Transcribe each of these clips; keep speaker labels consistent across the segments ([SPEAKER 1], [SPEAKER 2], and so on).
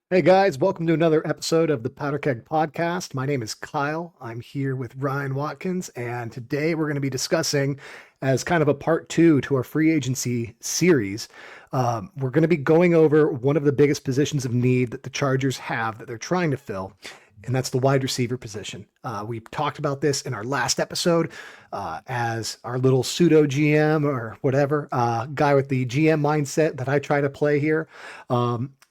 [SPEAKER 1] Hey guys, welcome to another episode of the Powder Keg Podcast. My name is Kyle. I'm here with Ryan Watkins, and today we're going to be discussing, as kind of a part two to our free agency series, we're going to be going over one of the biggest positions of need that the Chargers have that they're trying to fill, and that's the wide receiver position. We talked about this in our last episode as our little pseudo GM or whatever guy with the GM mindset that I try to play here.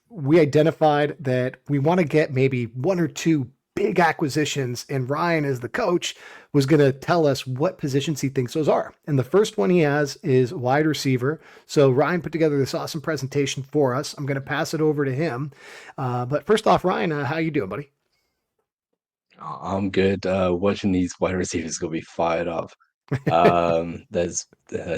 [SPEAKER 1] We identified that we want to get maybe one or two big acquisitions, and Ryan, as the coach, was going to tell us what positions he thinks those are. And the first one he has is wide receiver. So Ryan put together this awesome presentation for us. I'm going to pass it over to him. But first off, Ryan, how you doing, buddy?
[SPEAKER 2] I'm good. Watching these wide receivers gonna be fired up. There's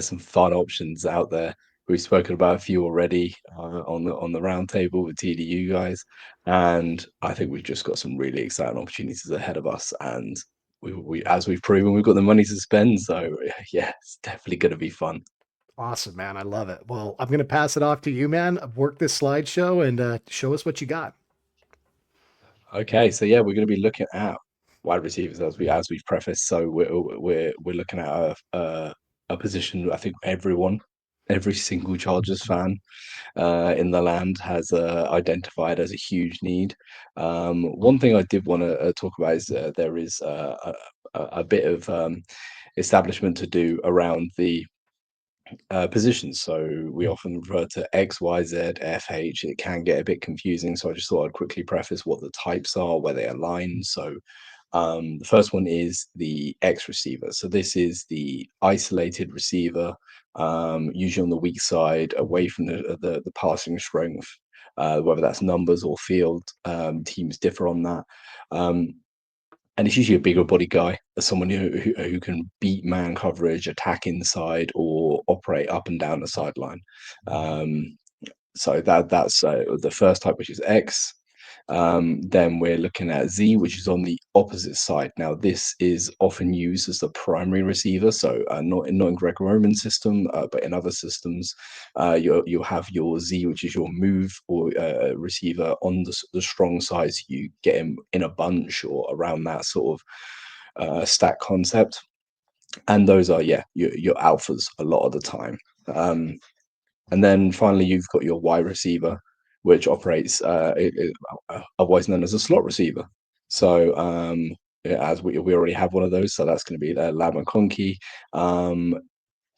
[SPEAKER 2] some fun options out there. We've spoken about a few already on the round table with TDU guys, and I think we've just got some really exciting opportunities ahead of us. And we as we've proven, we've got the money to spend. So yeah, it's definitely gonna be fun.
[SPEAKER 1] Awesome, man. I love it. Well, I'm going to pass it off to you, man. Work this slideshow and show us what you got.
[SPEAKER 2] Okay, so yeah, we're going to be looking at wide receivers as we've prefaced. So we're looking at a position I think every single Chargers fan in the land has identified as a huge need. One thing I did want to talk about is there is a bit of establishment to do around the positions. So we often refer to X, Y, Z, F, H. It can get a bit confusing. So I just thought I'd quickly preface what the types are, where they align. So the first one is the X receiver. So this is the isolated receiver, usually on the weak side, away from the passing strength. Whether that's numbers or field, teams differ on that. Um, and it's usually a bigger body guy, someone who can beat man coverage, attack inside, or operate up and down the sideline. Um, so that's the first type, which is X. Then we're looking at Z, which is on the opposite side. Now, this is often used as the primary receiver, so not in Greco-Roman system, but in other systems, you'll have your Z, which is your move or receiver on the strong side. So you get him in a bunch or around that sort of stack concept, and those are your alphas a lot of the time. Um, and then finally, you've got your wide receiver, which operates otherwise known as a slot receiver. So yeah, as we already have one of those, so that's going to be the Lab McConkey. Um,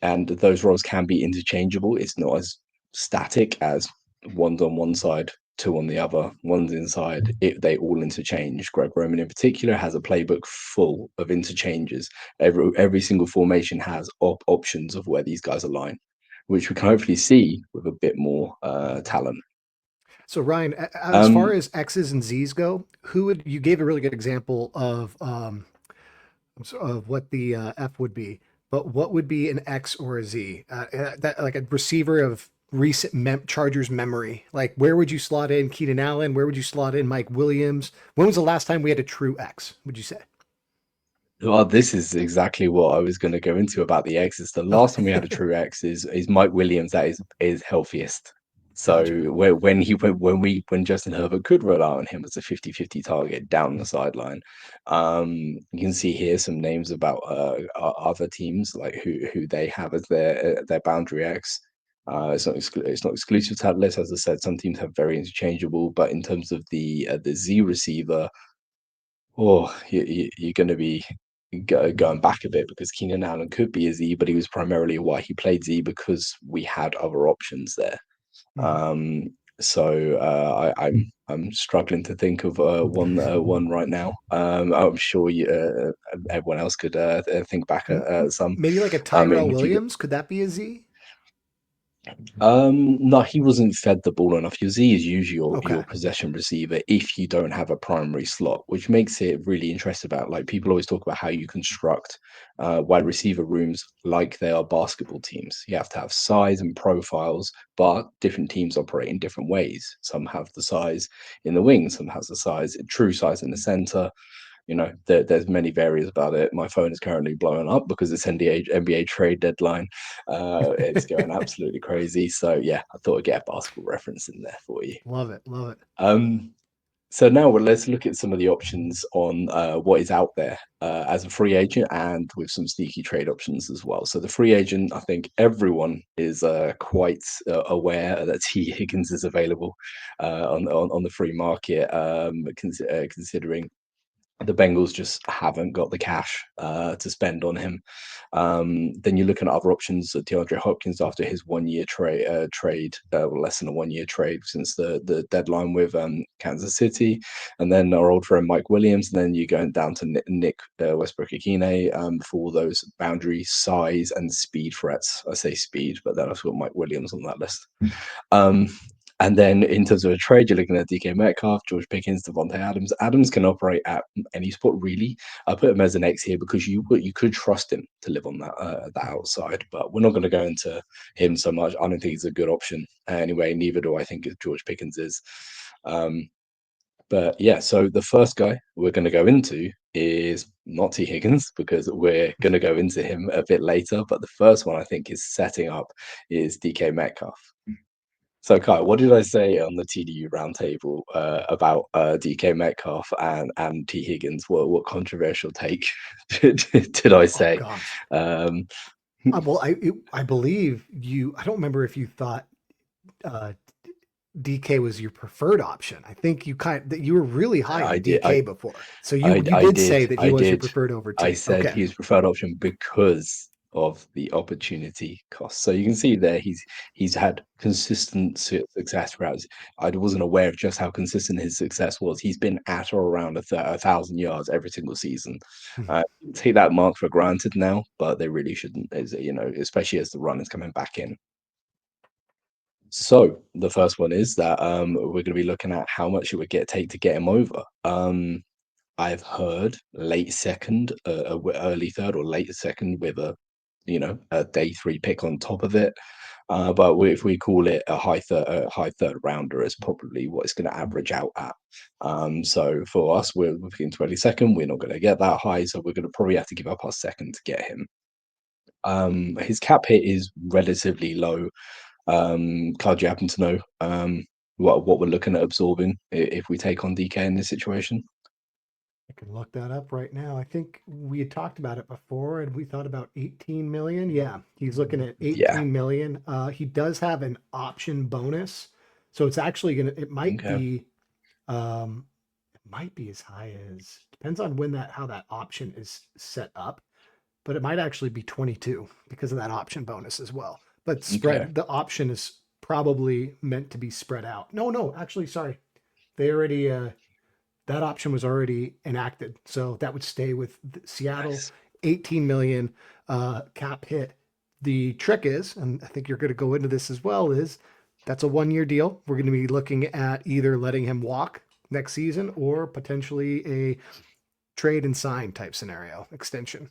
[SPEAKER 2] and those roles can be interchangeable. It's not as static as one's on one side, two on the other, one's inside. They all interchange. Greg Roman in particular has a playbook full of interchanges. Every single formation has options of where these guys align, which we can hopefully see with a bit more talent.
[SPEAKER 1] So Ryan, as far
[SPEAKER 2] Um,
[SPEAKER 1] as X's and Z's go, who would you gave a really good example of what the F would be, but what would be an X or a Z? That like a receiver of recent Chargers memory. Like where would you slot in Keenan Allen? Where would you slot in Mike Williams? When was the last time we had a true X? Would you say?
[SPEAKER 2] well, this is exactly what I was going to go into about the X's. The
[SPEAKER 1] Oh,
[SPEAKER 2] last time we had a true X is Mike Williams. That is healthiest.
[SPEAKER 1] gotcha.
[SPEAKER 2] So when Justin Herbert could rely on him as a 50-50 target down the sideline, you can see here some names about other teams like who they have as their boundary X. It's not exclusive to that list, as I said. Some teams have very interchangeable, but in terms of the Z receiver, you're going to be going back a bit because Keenan Allen could be a Z, but he was primarily why he played Z because we had other options there.
[SPEAKER 1] Mhm.
[SPEAKER 2] Um, so I'm struggling to think of one right now. I'm sure everyone else could think back at some.
[SPEAKER 1] Maybe like a
[SPEAKER 2] I mean,
[SPEAKER 1] Tyrell
[SPEAKER 2] if you
[SPEAKER 1] Williams. Could that be a Z?
[SPEAKER 2] No, he wasn't fed the ball enough. Your Z is usually your
[SPEAKER 1] Okay.
[SPEAKER 2] possession receiver if you don't have a primary slot, which makes it really interesting about like people always talk about how you construct wide receiver rooms like they are basketball teams. You have to have size and profiles, but different teams operate in different ways. Some have the size in the wing, some has the size, true size in the center. there's many variants about it. My phone is currently blowing up because it's NBA trade deadline. It's going absolutely crazy. So yeah, I thought I'd get a basketball reference in there for you.
[SPEAKER 1] Love it. Love it.
[SPEAKER 2] Um, so now let's look at some of the options on what is out there as a free agent and with some sneaky trade options as well. So the free agent, I think everyone is quite aware that T. Higgins is available on the free market, considering the Bengals just haven't got the cash to spend on him. Then you're looking at other options. DeAndre Hopkins after his 1 year trade, well, less than a 1 year trade since the deadline with Kansas City, and then our old friend Mike Williams. And then you're going down to Nick Westbrook-Ikine for all those boundary, size, and speed threats. I say speed, but then I've got Mike Williams on that list. Um, and then in terms of a trade, you're looking at DK Metcalf, George Pickens, Devontae Adams. Adams can operate at any spot, really. I put him as an X here because you could trust him to live on that outside, but we're not going to go into him so much. I don't think he's a good option anyway. Neither do I think George Pickens is. But yeah, so the first guy we're going to go into is not T. Higgins because we're going to go into him a bit later. But the first one I think is setting up is DK Metcalf. So, Kai, what did I say on the TDU roundtable about DK Metcalf and T Higgins? What controversial take did I
[SPEAKER 1] Oh
[SPEAKER 2] say?
[SPEAKER 1] gosh.
[SPEAKER 2] Um,
[SPEAKER 1] Well, I believe you. I don't remember if you thought uh, DK was your preferred option. I think that you were really high
[SPEAKER 2] I
[SPEAKER 1] on
[SPEAKER 2] did.
[SPEAKER 1] DK before, so
[SPEAKER 2] I,
[SPEAKER 1] you
[SPEAKER 2] I
[SPEAKER 1] did
[SPEAKER 2] did.
[SPEAKER 1] say that he
[SPEAKER 2] I
[SPEAKER 1] was your
[SPEAKER 2] did.
[SPEAKER 1] preferred over
[SPEAKER 2] I
[SPEAKER 1] T.
[SPEAKER 2] said
[SPEAKER 1] Okay.
[SPEAKER 2] he was preferred option because of the opportunity cost. So you can see there he's had consistent success throughout. I wasn't aware of just how consistent his success was. He's been at or around 1,000 yards every single season.
[SPEAKER 1] Mhm.
[SPEAKER 2] Take that mark for granted now, but they really shouldn't, especially as the run is coming back in. So the first one is that we're going to be looking at how much it would take to get him over. I've heard late second, early third, or late second with a day three pick on top of it. But if we call it a high third rounder, is probably what it's going to average out at. So for us, we're within 22nd. We're not going to get that high, so we're going to probably have to give up our second to get him. His cap hit is relatively low. Carl, do you happen to know what we're looking at absorbing if we take on DK in this situation?
[SPEAKER 1] I can look that up right now. I think we had talked about it before, and we thought about 18 million. Yeah, he's looking at
[SPEAKER 2] Yeah.
[SPEAKER 1] 18 million. He does have an option bonus, so it's actually gonna.
[SPEAKER 2] Okay.
[SPEAKER 1] It might be as high as depends on when that how that option is set up, but it might actually be 22 because of that option bonus as well. But
[SPEAKER 2] Okay.
[SPEAKER 1] the option is probably meant to be spread out. No, actually, sorry. They already that option was already enacted, so that would stay with Seattle.
[SPEAKER 2] Nice.
[SPEAKER 1] 18 million cap hit. The trick is, and I think you're going to go into this as well, is that's a 1 year deal. We're going to be looking at either letting him walk next season or potentially a trade and sign type scenario extension.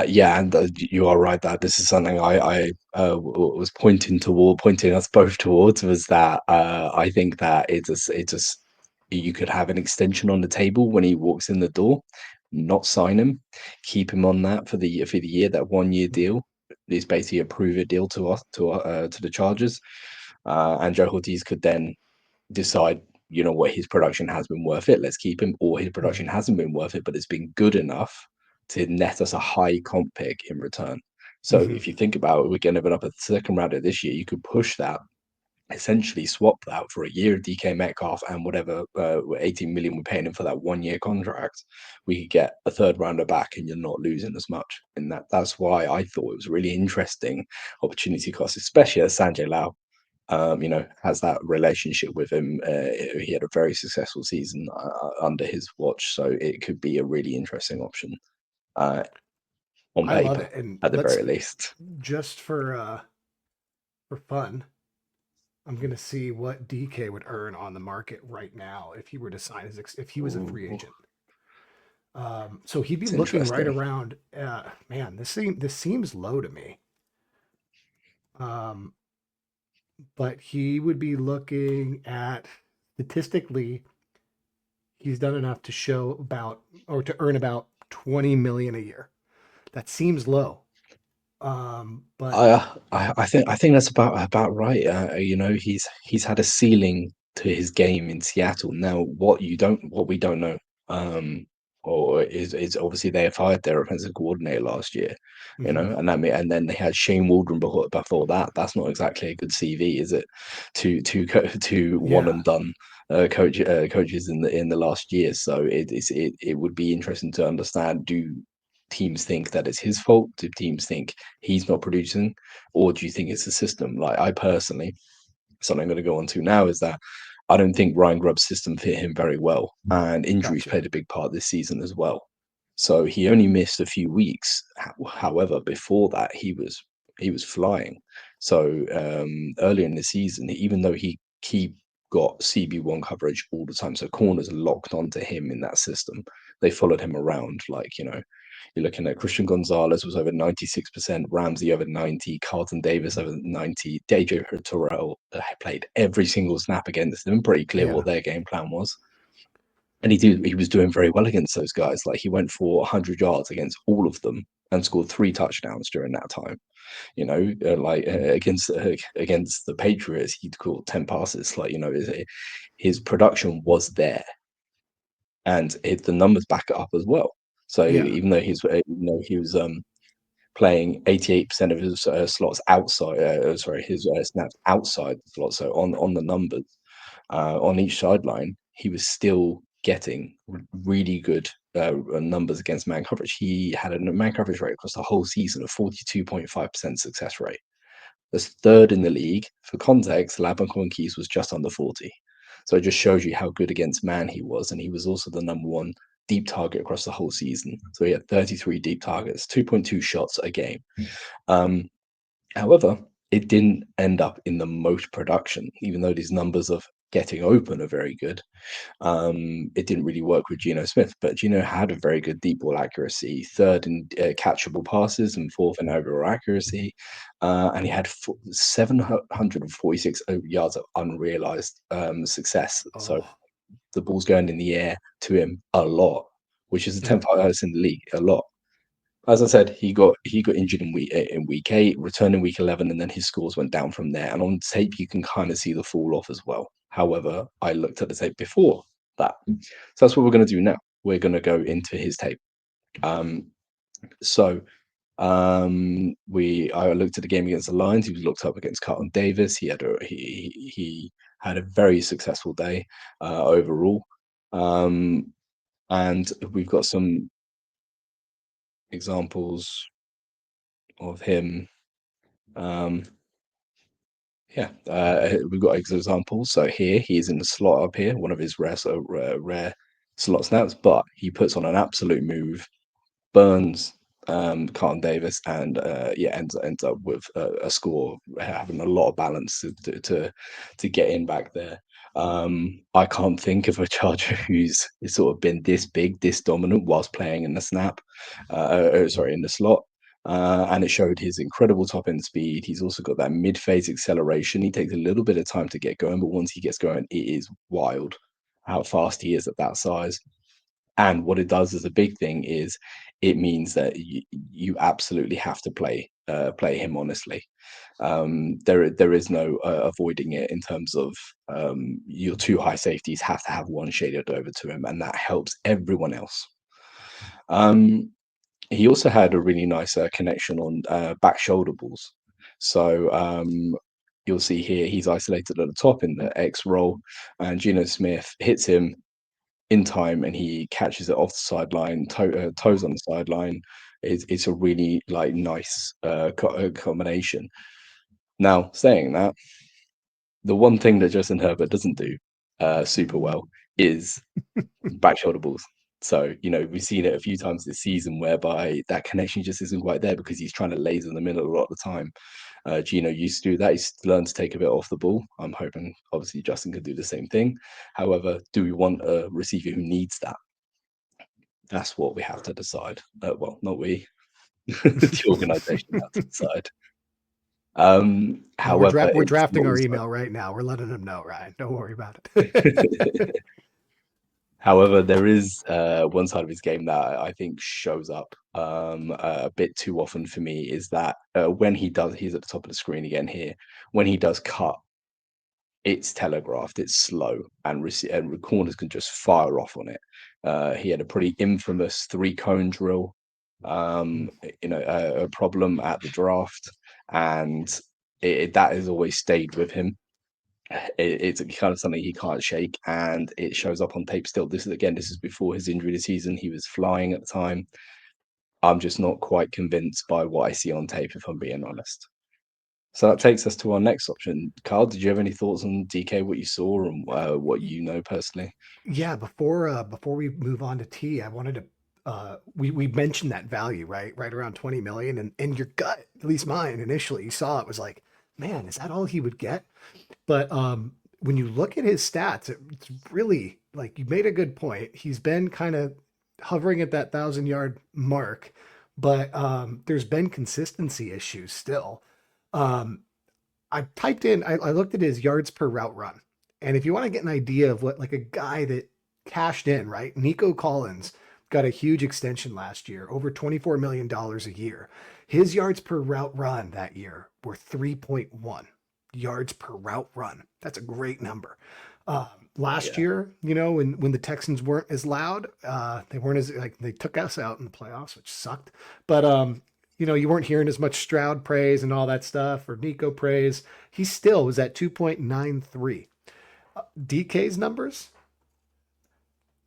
[SPEAKER 2] Yeah, and you are right that this is something was pointing us both towards was that I think that you could have an extension on the table when he walks in the door, not sign him, keep him on that for the year. That 1 year deal is basically a prove it deal to us to the Chargers, and Joe Ortiz could then decide, what, his production has been worth it, let's keep him, or his production
[SPEAKER 1] Mhm.
[SPEAKER 2] hasn't been worth it, but it's been good enough to net us a high comp pick in return. So
[SPEAKER 1] Mhm.
[SPEAKER 2] if you think about it, we're going to open up a second round of this year. You could push that, essentially swap that for a year of DK Metcalf and whatever 18 million we're paying him for that 1 year contract. We could get a third rounder back, and you're not losing as much. And that's why I thought it was a really interesting opportunity cost, especially as Sanjay Lau has that relationship with him. He had a very successful season under his watch, so it could be a really interesting option uh, on
[SPEAKER 1] I love
[SPEAKER 2] paper,
[SPEAKER 1] it. And
[SPEAKER 2] at the
[SPEAKER 1] let's
[SPEAKER 2] very least.
[SPEAKER 1] just for fun, I'm going to see what DK would earn on the market right now if he were to sign if he was a free
[SPEAKER 2] Ooh,
[SPEAKER 1] agent. So he'd be
[SPEAKER 2] it's
[SPEAKER 1] looking right
[SPEAKER 2] interesting.
[SPEAKER 1] around. Man, this seems low to me. Um, but he would be looking at statistically, He's done enough to show about or to earn about 20 million a year. That seems low. But
[SPEAKER 2] I think that's about right. He's had a ceiling to his game in Seattle. Now, what we don't know, um, or is obviously they have hired their offensive coordinator last year,
[SPEAKER 1] mhm,
[SPEAKER 2] and then they had Shane Waldron before that. That's not exactly a good CV, is it? To one
[SPEAKER 1] yeah,
[SPEAKER 2] and done coaches in the last year. So it would be interesting to understand, do teams think that it's his fault? Do teams think he's not producing, or do you think it's the system? Like, I personally, something I'm going to go on to now is that I don't think Ryan Grubb's system fit him very well, and injuries
[SPEAKER 1] gotcha.
[SPEAKER 2] played a big part this season as well. So he only missed a few weeks. However, before that, he was flying. So earlier in the season, even though he got CB1 coverage all the time, so corners locked onto him in that system, they followed him around. Like, you're looking at Christian Gonzalez was over 96%, Ramsey over 90, Carlton Davis over 90, DJ Terrell played every single snap against them. Pretty clear
[SPEAKER 1] Yeah.
[SPEAKER 2] what their game plan was. And he was doing very well against those guys. Like, he went for 100 yards against all of them and scored 3 touchdowns during that time. Against the Patriots, he'd caught 10 passes. Like, his production was there, and the numbers back it up as well. So
[SPEAKER 1] Yeah.
[SPEAKER 2] he was playing 88% of his slots outside, sorry, his snaps outside the slot. So on the numbers on each sideline, he was still getting really good numbers against man coverage. He had a man coverage rate across the whole season of 42.5% success rate. That's third in the league. For context, Laban Keys was just under 40. So it just shows you how good against man he was. And he was also the number one deep target across the whole season. So he had 33 deep targets, 2.2 shots a game. Um, However, it didn't end up in the most production, even though these numbers of getting open are very good. It didn't really work with Geno Smith, but Geno had a very good deep ball accuracy, third in catchable passes and fourth in overall accuracy, and he had 746 yards of unrealized success. So
[SPEAKER 1] Oh,
[SPEAKER 2] the ball's going in the air to him a lot, which is the
[SPEAKER 1] yeah.
[SPEAKER 2] 10th highest in the league, a lot. As I said, he got injured in week 8, returned in week 11, and then his scores went down from there. And on tape, you can kind of see the fall off as well. However, I looked at the tape before that, so that's what we're going to do now. We're going to go into his tape. Um, so we I looked at the game against the Lions. He was looked up against Carlton Davis. He had a very successful day overall, and we've got some examples of him. Um, yeah, we've got examples. So here he's in the slot up here, one of his rare slot snaps, but he puts on an absolute move, burns Carlton Davis, and ends up with a score, having a lot of balance to get in back there. I can't think of a Charger who's sort of been this big, this dominant whilst playing in the snap. Sorry, in the slot. And it showed his incredible top end speed. He's also got that mid phase acceleration. He takes a little bit of time to get going, but once he gets going, it is wild how fast he is at that size. And what it does as a big thing is it means that you absolutely have to play him honestly. There is no avoiding it in terms of your two high safeties have to have one shaded over to him, and that helps everyone else. Um, he also had a really nice connection on back shoulder balls. So you'll see here he's isolated at the top in the X roll, and Geno Smith hits him in time, and he catches it off the sideline, toes on the sideline. It's a really like nice combination. Now, saying that, the one thing that Justin Herbert doesn't do super well is back shoulder balls. So, we've seen it a few times this season whereby that connection just isn't quite there because he's trying to laser them in a lot of the time. Gino used to do that. He's learned to take a bit off the ball. I'm hoping, obviously, Justin could do the same thing. However, do we want a receiver who needs that? That's what we have to decide. Well, not we, the organization has to decide.
[SPEAKER 1] No, we're
[SPEAKER 2] However,
[SPEAKER 1] we're
[SPEAKER 2] it's
[SPEAKER 1] drafting
[SPEAKER 2] not
[SPEAKER 1] our
[SPEAKER 2] also
[SPEAKER 1] email right now. We're letting him know, Ryan. Don't worry about it.
[SPEAKER 2] However, there is one side of his game that I think shows up a bit too often for me is that when he does, he's at the top of the screen again here. When he does cut, it's telegraphed, it's slow, and corners can just fire off on it. He had a pretty infamous three cone drill,
[SPEAKER 1] Mm.
[SPEAKER 2] a problem at the draft, and that has always stayed with him. It's kind of something he can't shake, and it shows up on tape still. This is before his injury this season. He was flying at the time. I'm just not quite convinced by what I see on tape, if I'm being honest. So that takes us to our next option. Carl, did you have any thoughts on DK, what you saw and what
[SPEAKER 1] Y-
[SPEAKER 2] you know personally?
[SPEAKER 1] Yeah, before we move on to T, I wanted to we mentioned that value, right? Right around 20 million, and your gut, at least mine initially, you saw it was like, man, is that all he would get? But when you look at his stats, it's really like you made a good point. He's been kind of hovering at that 1,000 yard mark, but there's been consistency issues still. Um, I looked at his yards per route run. And if you want to get an idea of what, like a guy that cashed in, right? Nico Collins got a huge extension last year, over $24 million a year. His yards per route run that year were 3.1 yards per route run. That's a great number. Last
[SPEAKER 2] Yeah,
[SPEAKER 1] year, when the Texans weren't as loud, they weren't as like they took us out in the playoffs, which sucked. But you weren't hearing as much Stroud praise and all that stuff or Nico praise. He still was at 2.93. DK's numbers,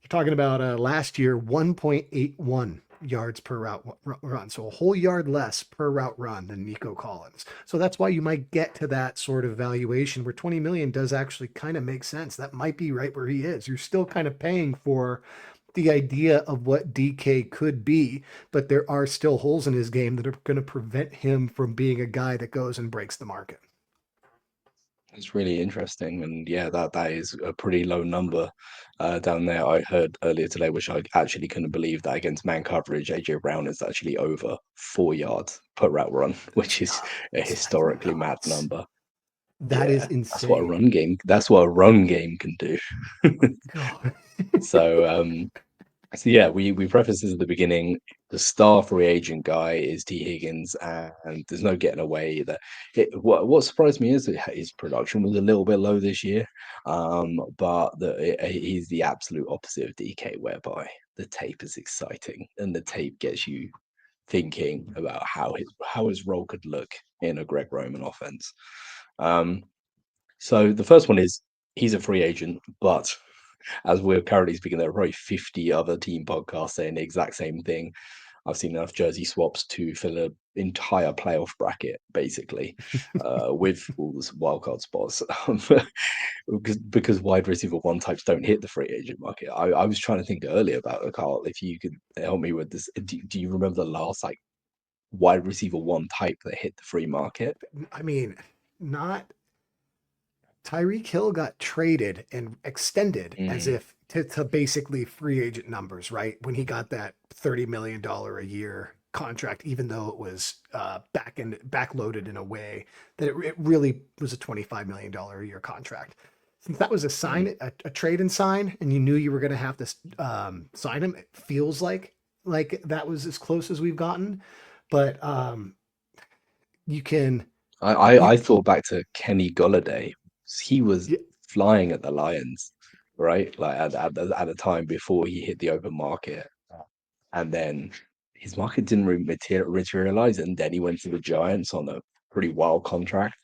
[SPEAKER 1] you're talking about last year, 1.81 yards per route run. So a whole yard less per route run than Nico Collins. So that's why you might get to that sort of valuation where 20 million does actually kind of make sense. That might be right where he is. You're still kind of paying for the idea of what DK could be, but there are still holes in his game that are going to prevent him from being a guy that goes and breaks the market.
[SPEAKER 2] it's really interesting, and yeah, that is a pretty low number down there. I heard earlier today, which I actually couldn't believe, that against man coverage, AJ Brown is actually over 4 yards per route run, which is a
[SPEAKER 1] That's
[SPEAKER 2] historically mad
[SPEAKER 1] nuts.
[SPEAKER 2] number.
[SPEAKER 1] That is
[SPEAKER 2] Yeah,
[SPEAKER 1] insane.
[SPEAKER 2] that's what a run game can do.
[SPEAKER 1] God.
[SPEAKER 2] So yeah, we prefaced this at the beginning. The star free agent guy is T. Higgins, and there's no getting away that what surprised me is that his production was a little bit low this year. But he's the absolute opposite of DK, whereby the tape is exciting and the tape gets you thinking about how his role could look in a Greg Roman offense. Um, so the first one is he's a free agent, but as we're currently speaking, there are probably 50 other team podcasts saying the exact same thing. I've seen enough jersey swaps to fill an entire playoff bracket, basically, with all the wildcard spots. Because wide receiver one types don't hit the free agent market. I was trying to think earlier about it, Carl, if you could help me with this. Do you remember the last like wide receiver one type that hit the free market?
[SPEAKER 1] I mean, not Tyreek Hill got traded and extended as
[SPEAKER 2] Mm,
[SPEAKER 1] if to basically free agent numbers, right? When he got that $30 million a year contract, even though it was backloaded in a way that it really was a $25 million a year contract. Since that was a
[SPEAKER 2] mm.
[SPEAKER 1] a trade and sign, and you knew you were going to have to sign him, it feels like that was as close as we've gotten. But you can
[SPEAKER 2] I
[SPEAKER 1] you
[SPEAKER 2] thought back to Kenny Golladay. He was
[SPEAKER 1] yeah,
[SPEAKER 2] flying at the Lions, right? Like at the time before he hit the open market, and then his market didn't really materialize, and then he went to the Giants on a pretty wild contract.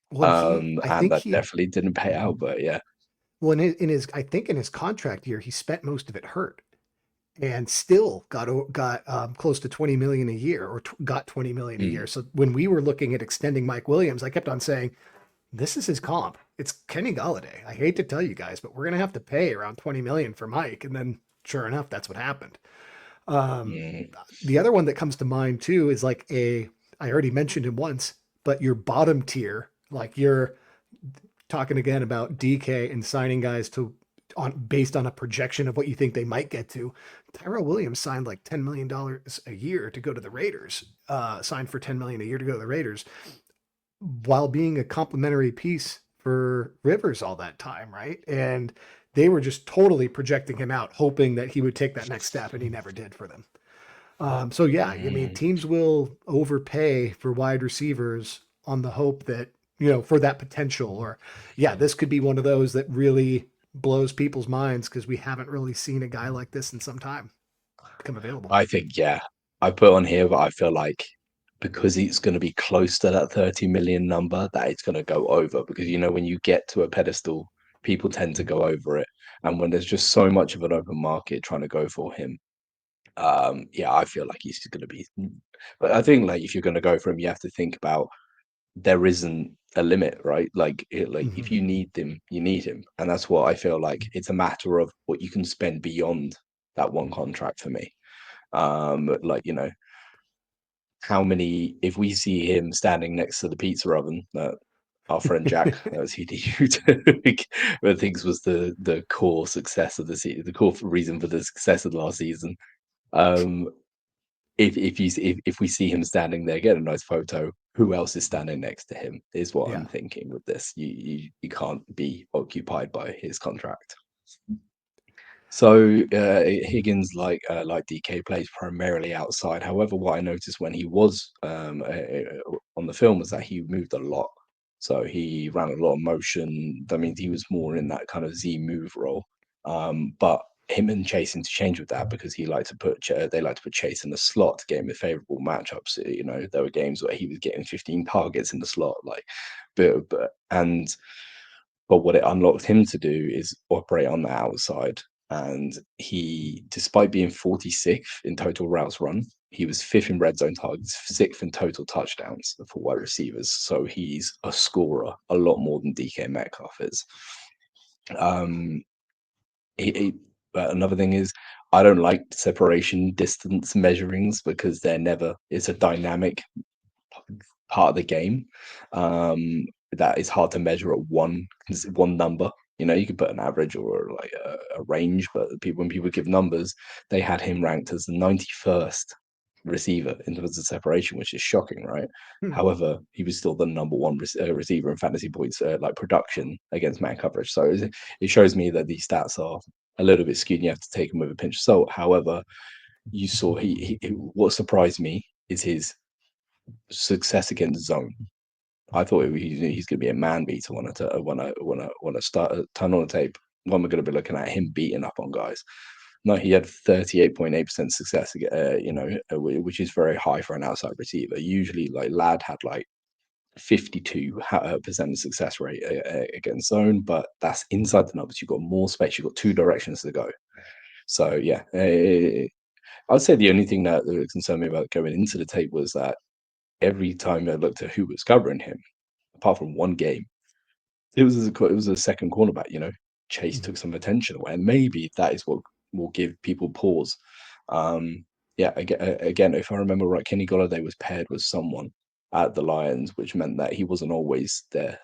[SPEAKER 1] when he I
[SPEAKER 2] And
[SPEAKER 1] think
[SPEAKER 2] that
[SPEAKER 1] he
[SPEAKER 2] definitely didn't pay out. But yeah,
[SPEAKER 1] well in his I think in his contract year he spent most of it hurt and still got close to 20 million a year or got 20 million a year.
[SPEAKER 2] mm,
[SPEAKER 1] So when we were looking at extending Mike Williams, I kept on saying this is his comp. It's Kenny Galladay. I hate to tell you guys, but we're gonna have to pay around 20 million for Mike. And then sure enough, that's what happened. Um,
[SPEAKER 2] mm.
[SPEAKER 1] the other one that comes to mind too is like I already mentioned him once, but your bottom tier, like you're talking again about DK and signing guys to on based on a projection of what you think they might get to. Tyrell Williams signed like $10 million a year to go to the Raiders. Signed for 10 million a year to go to the Raiders, while being a complimentary piece for Rivers all that time, right? And they were just totally projecting him out, hoping that he would take that next step, and he never did for them. So yeah, I mean,
[SPEAKER 2] Mm.
[SPEAKER 1] teams will overpay for wide receivers on the hope that, for that potential, or yeah, this could be one of those that really blows people's minds because we haven't really seen a guy like this in some time become available.
[SPEAKER 2] I think, yeah, I put on here, but I feel like because it's going to be close to that 30 million number, that it's going to go over. Because, when you get to a pedestal, people tend to go over it. And when there's just so much of an open market trying to go for him, yeah, I feel like he's going to be. But I think, like, if you're going to go for him, you have to think about there isn't a limit, right? Like
[SPEAKER 1] Mm-hmm.
[SPEAKER 2] if you need him, you need him. And that's what I feel like. It's a matter of what you can spend beyond that one contract for me. Like, how many, if we see him standing next to the pizza oven that our friend Jack, as he thinks was the core success of the season, the core reason for the success of the last season. Um, if we see him standing there, get a nice photo. Who else is standing next to him? Is what
[SPEAKER 1] Yeah.
[SPEAKER 2] I'm thinking with this. You can't be occupied by his contract. So Higgins, like DK, plays primarily outside. However, what I noticed when he was on the film was that he moved a lot. So he ran a lot of motion. That means he was more in that kind of Z move role. But him and Chase interchanged with that because they like to put Chase in the slot to get him with favorable matchups. There were games where he was getting 15 targets in the slot, but what it unlocked him to do is operate on the outside. And he, despite being 46th in total routes run, he was fifth in red zone targets, sixth in total touchdowns for wide receivers. So he's a scorer, a lot more than DK Metcalf is. Um, Another thing is, I don't like separation distance measurings because it's a dynamic part of the game that is hard to measure at one number. You could put an average or like a range, but when people give numbers, they had him ranked as the 91st receiver in terms of separation, which is shocking, right?
[SPEAKER 1] Hmm.
[SPEAKER 2] However, he was still the number one receiver in fantasy points, like production against man coverage. So it shows me that these stats are a little bit skewed. And you have to take them with a pinch of salt. However, you saw what surprised me is his success against zone. I thought he's going to be a man beater when I start turn on the tape. When we're going to be looking at him beating up on guys. No, he had 38.8% success, which is very high for an outside receiver. Usually, like Ladd had like 52% success rate against zone, but that's inside the numbers. You've got more space. You've got two directions to go. So yeah, I'd say the only thing that concerned me about going into the tape was that every time I looked at who was covering him, apart from one game, it was a second cornerback. Chase
[SPEAKER 1] Mhm.
[SPEAKER 2] took some attention away, and maybe that is what will give people pause. Yeah, again, if I remember right, Kenny Golladay was paired with someone at the Lions, which meant that he wasn't always the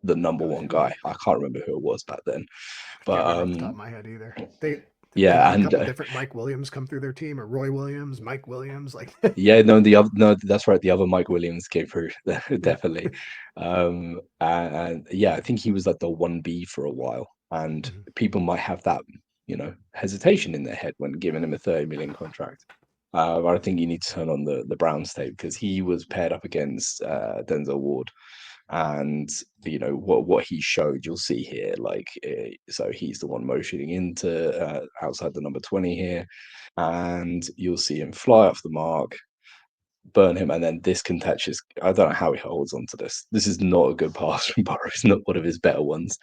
[SPEAKER 2] number one
[SPEAKER 1] Who?
[SPEAKER 2] guy. I can't remember who it was back then,
[SPEAKER 1] I can't
[SPEAKER 2] but
[SPEAKER 1] remember off the top of my head either. They
[SPEAKER 2] yeah,
[SPEAKER 1] had a
[SPEAKER 2] and
[SPEAKER 1] couple different Mike Williams come through their team, or Roy Williams, Mike Williams, like
[SPEAKER 2] yeah, no, the other no, that's right. The other Mike Williams came through
[SPEAKER 1] yeah.
[SPEAKER 2] definitely. And yeah, I think he was like the 1B for a while, and
[SPEAKER 1] Mhm.
[SPEAKER 2] people might have that, hesitation in their head when giving him a 30 million contract. But I think you need to turn on the Browns tape because he was paired up against Denzel Ward, and what he showed, you'll see here. So he's the one motioning into outside the number 20 here, and you'll see him fly off the mark, burn him, and then this contentious. I don't know how he holds on to this. This is not a good pass from Burrow. It's not one of his better ones.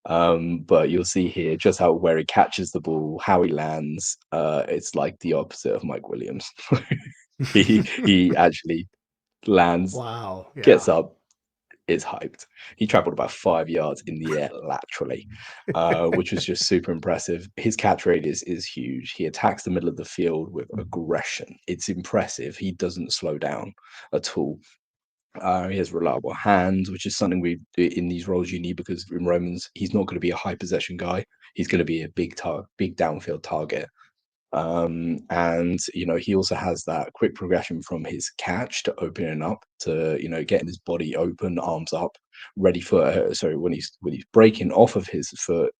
[SPEAKER 2] But you'll see here just how where he catches the ball, how he lands. It's like the opposite of Mike Williams. He actually lands,
[SPEAKER 1] Wow.
[SPEAKER 2] gets
[SPEAKER 1] Yeah.
[SPEAKER 2] up, is hyped. He traveled about 5 yards in the air laterally, which was just super impressive. His catch rate is huge. He attacks the middle of the field with aggression. It's impressive. He doesn't slow down at all. He has reliable hands, which is something we in these roles you need because in Romans he's not going to be a high possession guy. He's going to be a big downfield target. And he also has that quick progression from his catch to opening up to getting his body open, arms up, ready for so when he's breaking off of his foot,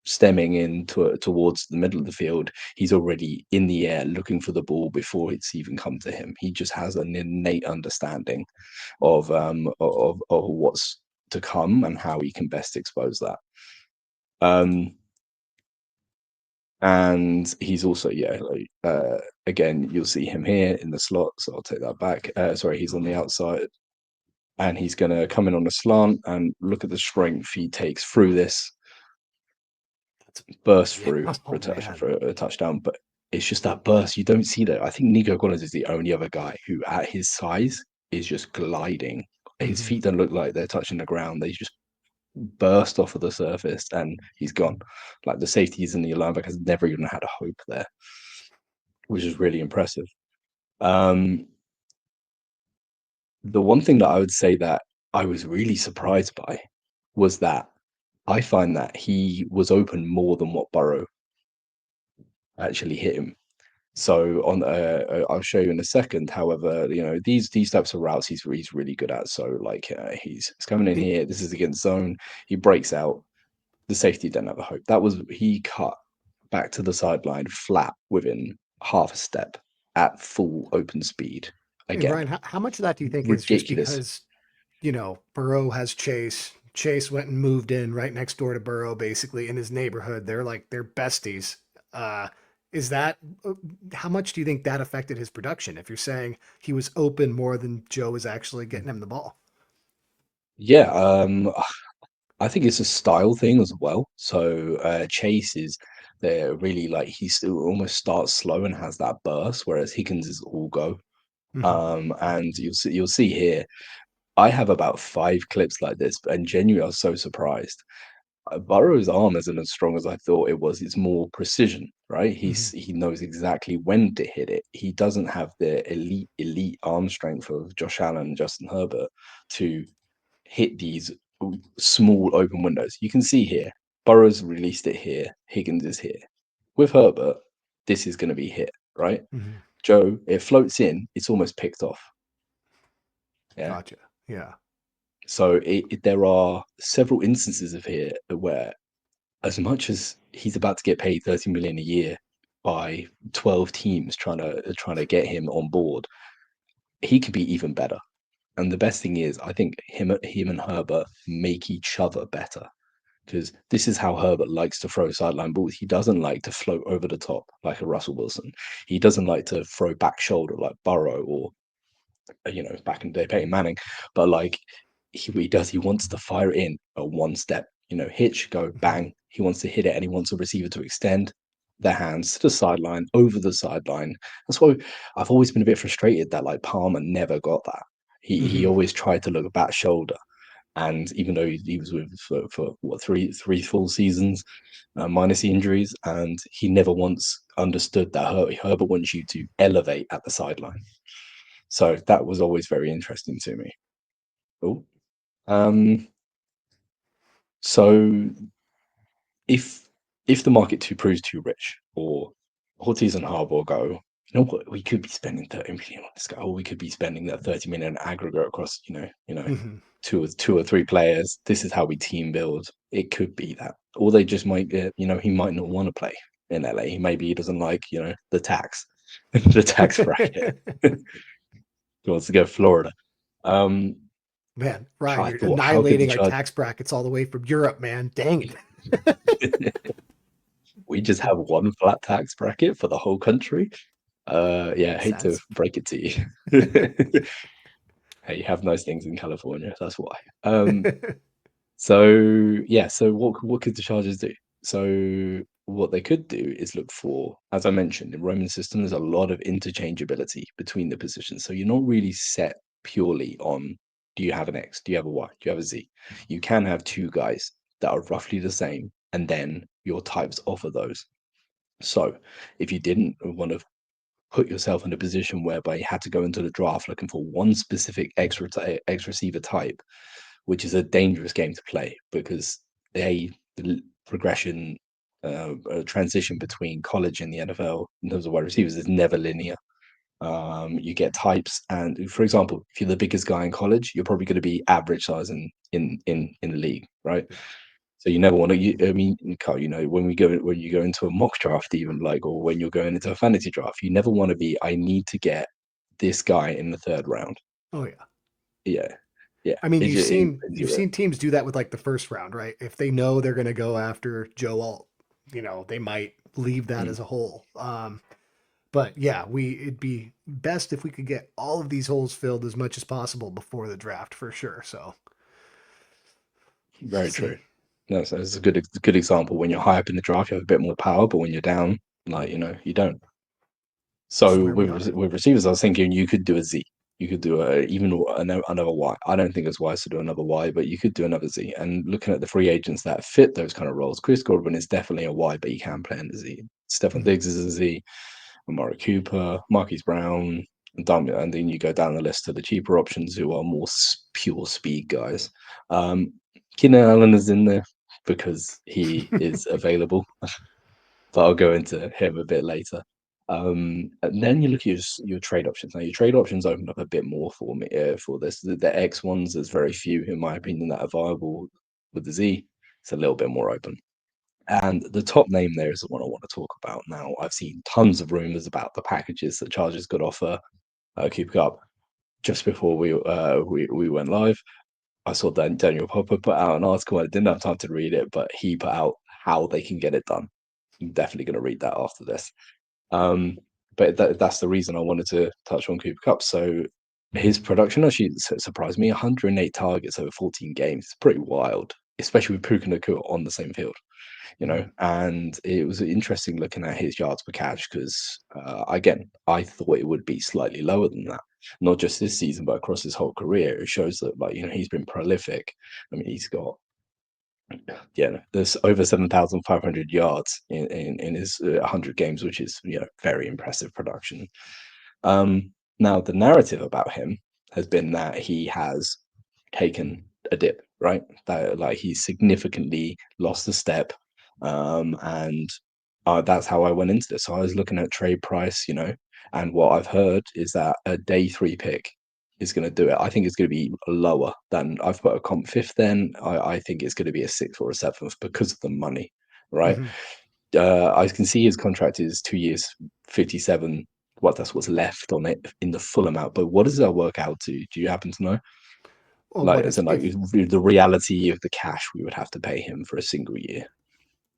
[SPEAKER 2] stemming in towards the middle of the field, he's already in the air looking for the ball before it's even come to him. He just has an innate understanding of what's to come and how he can best expose that. And he's also, again, you'll see him here in the slot, so I'll take that back. Sorry, he's on the outside, and he's going to come in on a slant, and look at the strength he takes through this, burst
[SPEAKER 1] Yeah.
[SPEAKER 2] through
[SPEAKER 1] Oh man.
[SPEAKER 2] for a touchdown. But it's just that burst. You don't see that. I think Nico Collins is the only other guy who, at his size, is just gliding. His
[SPEAKER 1] Hmm.
[SPEAKER 2] feet don't look like they're touching the ground. They just burst off of the surface, and he's gone. Like, the safeties and the linebackers never even had a hope there, which is really impressive. The one thing that I would say that I was really surprised by was that I find that he was open more than what Burrow actually hit him. So on, I'll show you in a second. However, these types of routes he's really good at. So like, he's coming in
[SPEAKER 1] It,
[SPEAKER 2] here. This is against zone. He breaks out. The safety didn't have a hope. He cut back to the sideline flat within half a step at full open speed.
[SPEAKER 1] and
[SPEAKER 2] Again,
[SPEAKER 1] Ryan, how much of that do you think is just
[SPEAKER 2] ridiculous.
[SPEAKER 1] because, Burrow has Chase? Chase went and moved in right next door to Burrow, basically in his neighborhood. They're besties. Uh, is that how much do you think that affected his production? If you're saying he was open more than Joe was actually getting him the ball.
[SPEAKER 2] Yeah, I think it's a style thing as well. So Chase is they're really like, he still almost starts slow and has that burst, whereas Higgins is all go.
[SPEAKER 1] Hmm.
[SPEAKER 2] And you'll see here, I have about 5 clips like this, and genuinely I was so surprised. Burrow's arm isn't as strong as I thought it was. It's more precision, right?
[SPEAKER 1] Hmm.
[SPEAKER 2] He knows exactly when to hit it. He doesn't have the elite arm strength of Josh Allen and Justin Herbert to hit these small open windows. You can see here, Burrow's released it here, Higgins is here. With Herbert, this is going to be hit, right?
[SPEAKER 1] Hmm.
[SPEAKER 2] Joe, it floats in, it's almost picked off. Yeah.
[SPEAKER 1] Gotcha. Yeah.
[SPEAKER 2] So there are several instances of here where, as much as he's about to get paid 30 million a year by 12 teams trying to get him on board, he could be even better. And the best thing is, I think him and Herbert make each other better, because this is how Herbert likes to throw sideline balls. He doesn't like to float over the top like a Russell Wilson. He doesn't like to throw back shoulder like Burrow, or back in the day Peyton Manning. But like, he does, he wants to fire it in a one step, hitch, go,
[SPEAKER 1] Hmm.
[SPEAKER 2] bang. He wants to hit it, and he wants a receiver to extend their hands to the sideline, over the sideline. That's why I've always been a bit frustrated that, like, Palmer never got that. He
[SPEAKER 1] Hmm.
[SPEAKER 2] always tried to look back shoulder, and even though he was with for what, three full seasons, minus the injuries, and he never once understood that Herbert wants you to elevate at the sideline. So that was always very interesting to me. Oh, um, so if the market proves too rich, or Ortiz and Harbour go, you know what, we could be spending 30 million on this guy, or we could be spending that 30 million aggregate across,
[SPEAKER 1] Hmm.
[SPEAKER 2] two or three players. This is how we team build. It could be that, or they just might get, he might not want to play in LA. Maybe he doesn't like, the tax, the tax bracket. He wants to go Florida. Um,
[SPEAKER 1] Man, Ryan,
[SPEAKER 2] I
[SPEAKER 1] you're
[SPEAKER 2] thought, how could the
[SPEAKER 1] annihilating our
[SPEAKER 2] charge?
[SPEAKER 1] tax brackets all the way from Europe, man. Dang it.
[SPEAKER 2] We just have one flat tax bracket for the whole country. Yeah, I
[SPEAKER 1] Makes
[SPEAKER 2] hate to
[SPEAKER 1] sense.
[SPEAKER 2] break it to you. Hey, you have nice things in California, that's why. So yeah, so what could the Chargers do? So what they could do is look for, as I mentioned, in Roman system, there's a lot of interchangeability between the positions. So you're not really set purely on, do you have an X, do you have a Y, do you have a Z? You can have two guys that are roughly the same, and then your types offer those. So if you didn't want to put yourself in a position whereby you had to go into the draft looking for one specific X receiver type, which is a dangerous game to play, because the progression, transition between college and the NFL in terms of wide receivers is never linear. You get types, and for example, if you're the biggest guy in college, you're probably going to be average size in the league, right? So you never want to. I mean, Carl, when you go into a mock draft, even like, or when you're going into a fantasy draft, you never want to be. I need to get this guy in the third round.
[SPEAKER 1] Oh yeah.
[SPEAKER 2] Yeah, yeah.
[SPEAKER 1] I mean,
[SPEAKER 2] It, it,
[SPEAKER 1] you've seen teams do that with like the first round, right? If they know they're going to go after Joe Alt, they might leave that
[SPEAKER 2] mm,
[SPEAKER 1] as a hole. But yeah, it'd be best if we could get all of these holes filled as much as possible before the draft for sure. So
[SPEAKER 2] very true.
[SPEAKER 1] see,
[SPEAKER 2] That's a good example. When you're high up in the draft, you have a bit more power, but when you're down, like you don't.
[SPEAKER 1] that's
[SPEAKER 2] So
[SPEAKER 1] where we are.
[SPEAKER 2] with receivers, I was thinking you could do a Z. You could do another Y. I don't think it's wise to do another Y, but you could do another Z. And looking at the free agents that fit those kind of roles, Chris Godwin is definitely a Y, but he can play in the Z. Stefan
[SPEAKER 1] Mhm.
[SPEAKER 2] Diggs is a Z. Amari Cooper, Marquise Brown, and then you go down the list to the cheaper options who are more pure speed guys. Um, Keenan Allen is in there because he is available, but I'll go into him a bit later. And then you look at your trade options. Now, your trade options open up a bit more for me for this. The X ones, there's very few, in my opinion, that are viable. With the Z, it's a little bit more open. And the top name there is the one I want to talk about now. I've seen tons of rumors about the packages that Chargers could offer Cooper Cup just before we went live. I saw that Daniel Popper put out an article. I didn't have time to read it, but he put out how they can get it done. I'm definitely going to read that after this. Um, but that's the reason I wanted to touch on Cooper Cup. So his production actually surprised me. 108 targets over 14 games. It's pretty wild, especially with Puka Nacua on the same field.
[SPEAKER 1] Mhm.
[SPEAKER 2] And it was interesting looking at his yards per catch because, again, I thought it would be slightly lower than that, not just this season, but across his whole career. It shows that, he's been prolific. I mean, he's got, yeah, there's over 7,500 yards in his 100 games, which is, very impressive production. Now, the narrative about him has been that he has taken a dip, right? That like he's significantly lost a step, and that's how I went into this. So I was looking at trade price, and what I've heard is that a day three pick is going to do it. I think it's going to be lower than I've put a comp fifth. Then I think it's going to be a sixth or a seventh because of the money, right?
[SPEAKER 1] Mhm.
[SPEAKER 2] I can see his contract is 2 years, 57. What that's what's left on it in the full amount. But what does that work out to? Do you happen to know?
[SPEAKER 1] Well,
[SPEAKER 2] Like,
[SPEAKER 1] what
[SPEAKER 2] as
[SPEAKER 1] if
[SPEAKER 2] in, like
[SPEAKER 1] if
[SPEAKER 2] the reality of the cash we would have to pay him for a single year.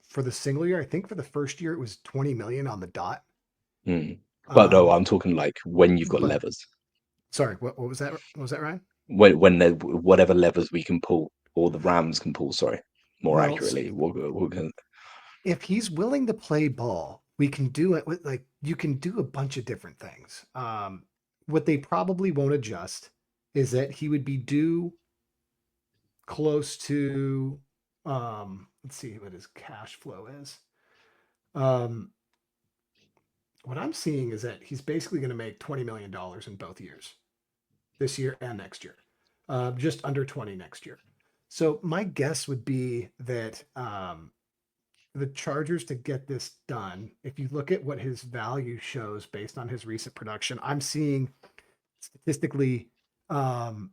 [SPEAKER 1] for the single year? I think for the first year it was 20 million on the dot.
[SPEAKER 2] Mm. But no,
[SPEAKER 1] Um,
[SPEAKER 2] I'm talking like when you've got
[SPEAKER 1] but
[SPEAKER 2] levers,
[SPEAKER 1] sorry, what was that? What was that, Ryan?
[SPEAKER 2] when whatever levers we can pull, or the Rams can pull. Sorry, more
[SPEAKER 1] Well,
[SPEAKER 2] accurately, we're gonna.
[SPEAKER 1] if he's willing to play ball, we can do it with like you can do a bunch of different things. What they probably won't adjust is that he would be due close to let's see what his cash flow is. Um, what I'm seeing is that he's basically going to make $20 million in both years, this year and next year, just under 20 next year. So my guess would be that the Chargers to get this done, if you look at what his value shows based on his recent production, I'm seeing statistically um,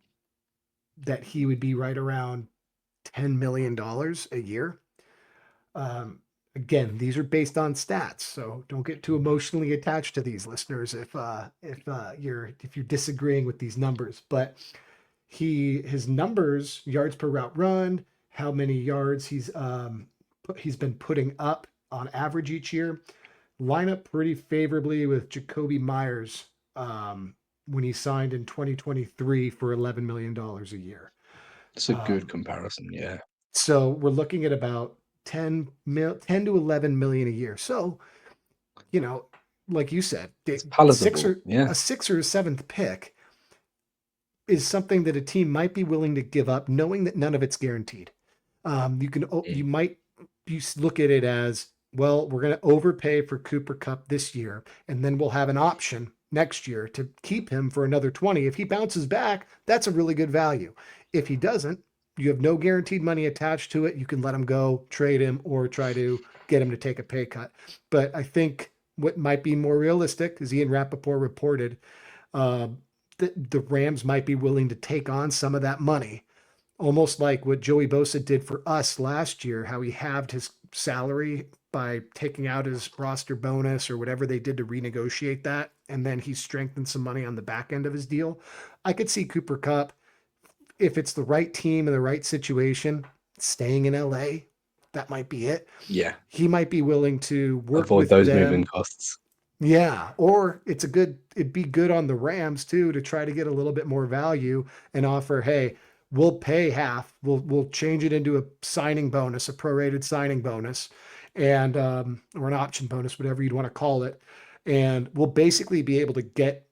[SPEAKER 1] that he would be right around $10 million a year. Um, Again, these are based on stats, so don't get too emotionally attached to these listeners if you're disagreeing with these numbers. But his numbers, yards per route run, how many yards he's been putting up on average each year, line up pretty favorably with Jacoby Myers when he signed in 2023 for $11 million a year.
[SPEAKER 2] It's a good
[SPEAKER 1] Um,
[SPEAKER 2] comparison. Yeah,
[SPEAKER 1] so we're looking at about 10 to 11 million a year. So, you know, like you said,
[SPEAKER 2] it's palatable. Yeah.
[SPEAKER 1] a six or a seventh pick is something that a team might be willing to give up, knowing that none of it's guaranteed. You
[SPEAKER 2] Mm.
[SPEAKER 1] might look at it as, well, we're going to overpay for Cooper Cup this year, and then we'll have an option next year to keep him for another 20. If he bounces back, that's a really good value. If he doesn't, you have no guaranteed money attached to it. You can let him go, trade him, or try to get him to take a pay cut. But I think what might be more realistic, as Ian Rappaport reported, uh, the Rams might be willing to take on some of that money almost like what Joey Bosa did for us last year, how he halved his salary by taking out his roster bonus or whatever they did to renegotiate that. And then he strengthened some money on the back end of his deal. I could see Cooper Cup, if it's the right team and the right situation, staying in LA. That might be it.
[SPEAKER 2] Yeah,
[SPEAKER 1] He might be willing to work
[SPEAKER 2] avoid
[SPEAKER 1] with
[SPEAKER 2] those moving
[SPEAKER 1] them.
[SPEAKER 2] costs.
[SPEAKER 1] Yeah, or it'd be good on the Rams too to try to get a little bit more value and offer, hey, we'll pay half. We'll change it into a signing bonus, a prorated signing bonus, and or an option bonus, whatever you'd want to call it. And we'll basically be able to get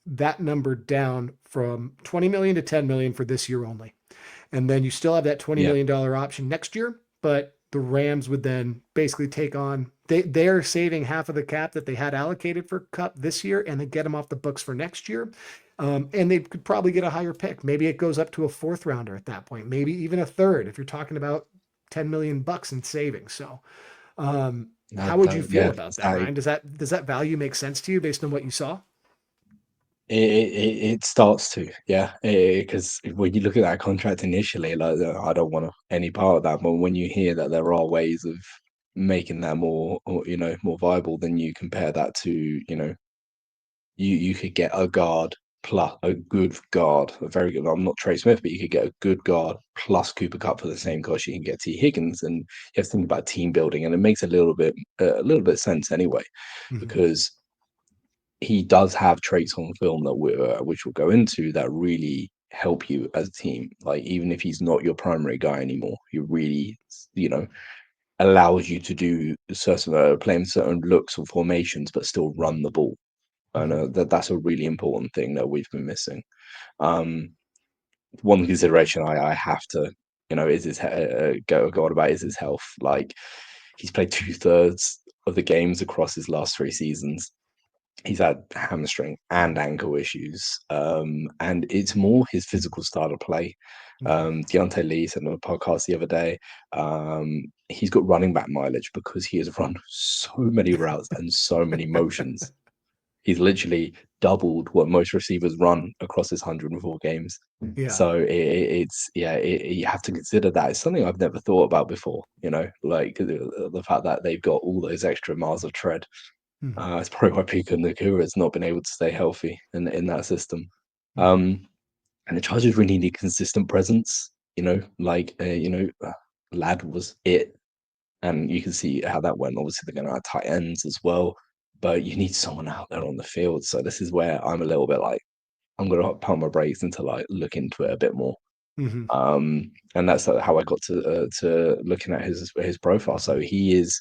[SPEAKER 1] that number down from 20 million to 10 million for this year only. And then you still have that $20
[SPEAKER 2] Yeah,
[SPEAKER 1] million option next year, but the Rams would then basically take on they're saving half of the cap that they had allocated for Kupp this year and then get them off the books for next year. And they could probably get a higher pick. Maybe it goes up to a fourth rounder at that point, maybe even a third if you're talking about 10 million bucks in savings. So how would you feel
[SPEAKER 2] yeah.
[SPEAKER 1] about that,
[SPEAKER 2] So
[SPEAKER 1] Ryan? Does that value make sense to you based on what you saw?
[SPEAKER 2] it starts to, yeah, because when you look at that contract initially, like I don't want any part of that. But when you hear that there are ways of making that more, or, more viable, then you compare that to, you could get a guard plus a good guard, a very good. I'm not Trey Smith, but you could get a good guard plus Cooper Cup for the same cost. You can get T Higgins, and you have to think about team building, and it makes a little bit sense anyway,
[SPEAKER 1] Mm-hmm.
[SPEAKER 2] because he does have traits on film that which we'll go into that really help you as a team. Like even if he's not your primary guy anymore, he really, allows you to do certain playing certain looks or formations, but still run the ball. And
[SPEAKER 1] Mm-hmm.
[SPEAKER 2] that's a really important thing that we've been missing. Um, One consideration I have to, is go on about is his health. Like he's played 2/3 of the games across his last 3 seasons. He's had hamstring and ankle issues, and it's more his physical style of play.
[SPEAKER 1] Mm-hmm.
[SPEAKER 2] Deontay Lee said on a podcast the other day, he's got running back mileage because he has run so many routes and so many motions. He's literally doubled what most receivers run across his 104 games.
[SPEAKER 1] Yeah.
[SPEAKER 2] So it's yeah, you have to consider that. It's something I've never thought about before. Like the fact that they've got all those extra miles of tread.
[SPEAKER 1] Mm-hmm.
[SPEAKER 2] It's probably why Puka Nakua has not been able to stay healthy in that system.
[SPEAKER 1] Mm-hmm.
[SPEAKER 2] And the Chargers really need consistent presence. Lad was it, and you can see how that went. Obviously, they're going to have tight ends as well, but you need someone out there on the field. So this is where I'm a little bit like I'm going to pump my brakes until I look into it a bit more.
[SPEAKER 1] Mm-hmm.
[SPEAKER 2] And that's how I got to looking at his profile. So he is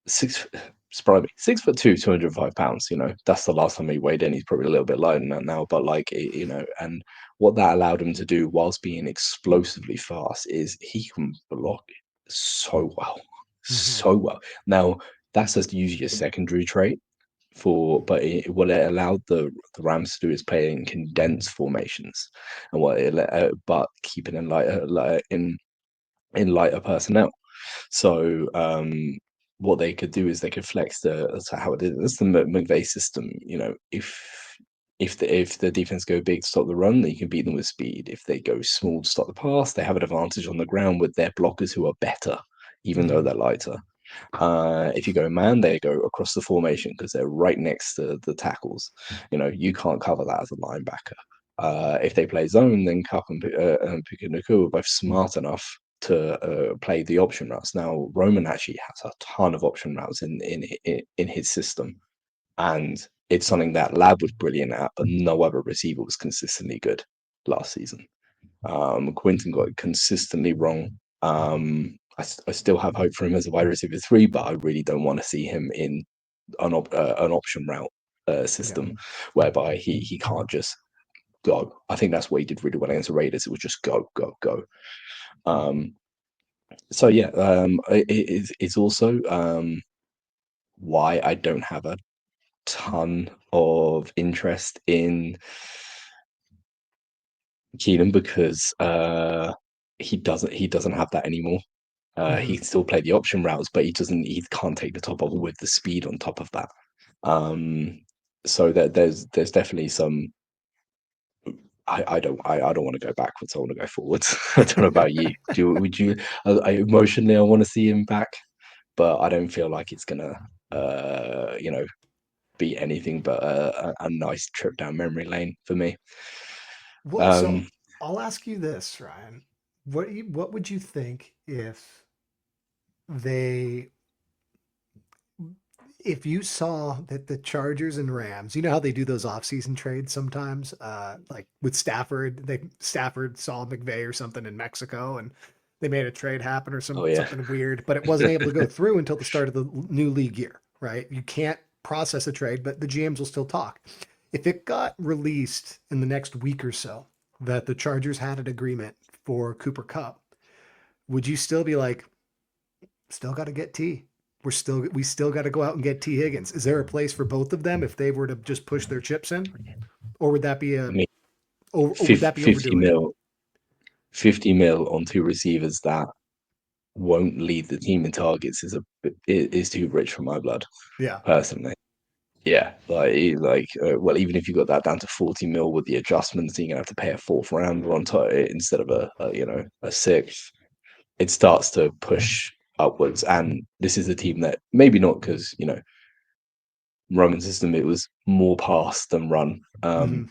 [SPEAKER 2] six, surprise me, 6'2", 205 pounds. That's the last time he weighed in. He's probably a little bit lighter than that now, but like and what that allowed him to do whilst being explosively fast is he can block so well,
[SPEAKER 1] Mm-hmm.
[SPEAKER 2] so well. Now that's just usually a secondary trait but what it allowed the Rams to do is play in condensed formations, and but keeping in lighter personnel. So what they could do is they could flex to how it is. That's the McVay system. If the defense go big to stop the run, then you can beat them with speed. If they go small to stop the pass, they have an advantage on the ground with their blockers who are better, even though
[SPEAKER 1] Mm-hmm.
[SPEAKER 2] they're lighter. If you go man, they go across the formation because they're right next to the tackles. You can't cover that as a linebacker. If they play zone, then Cup and Puka Nakua are both smart enough to play the option routes. Now Roman actually has a ton of option routes in his system, and it's something that Lab was brilliant at, but no other receiver was consistently good last season. Quinton got it consistently wrong. I still have hope for him as a wide receiver 3, but I really don't want to see him in an option route
[SPEAKER 1] Yeah.
[SPEAKER 2] system whereby he can't just go. I think that's what he did really well against the Raiders. It was just go, go, go. Um, so yeah, it's also why I don't have a ton of interest in Keenan because he doesn't have that anymore. He
[SPEAKER 1] Mm-hmm.
[SPEAKER 2] can still play the option routes, but he can't take the top off with the speed on top of that. Um, so there's definitely some I don't want to go backwards. I want to go forwards. I don't know about you. Would you? Emotionally, I want to see him back, but I don't feel like it's gonna, you know, be anything but a nice trip down memory lane for me.
[SPEAKER 1] So
[SPEAKER 2] Um,
[SPEAKER 1] I'll ask you this, Ryan. What would you think they if you saw that the Chargers and Rams, you know how they do those offseason trades sometimes, like with Stafford, Stafford saw McVay or something in Mexico and they made a trade happen or
[SPEAKER 2] oh yeah,
[SPEAKER 1] something weird, but it wasn't able to go through until the start of the new league year, right? You can't process a trade, but the GMs will still talk. If it got released in the next week or so that the Chargers had an agreement for Cooper Kupp, would you still be like, still got to get T? We still got to go out and get T Higgins. Is there a place for both of them if they were to just push their chips in, or would that be
[SPEAKER 2] I mean,
[SPEAKER 1] or would that be
[SPEAKER 2] 50
[SPEAKER 1] overdoing it?
[SPEAKER 2] mil, 50 mil on two receivers that won't lead the team in targets is too rich for my blood,
[SPEAKER 1] Yeah.
[SPEAKER 2] personally. Yeah, well, even if you got that down to 40 mil with the adjustments, you're gonna have to pay a fourth rounder on top instead of a sixth. It starts to push upwards, and this is a team that maybe not because Roman system it was more pass than run,
[SPEAKER 1] Hmm.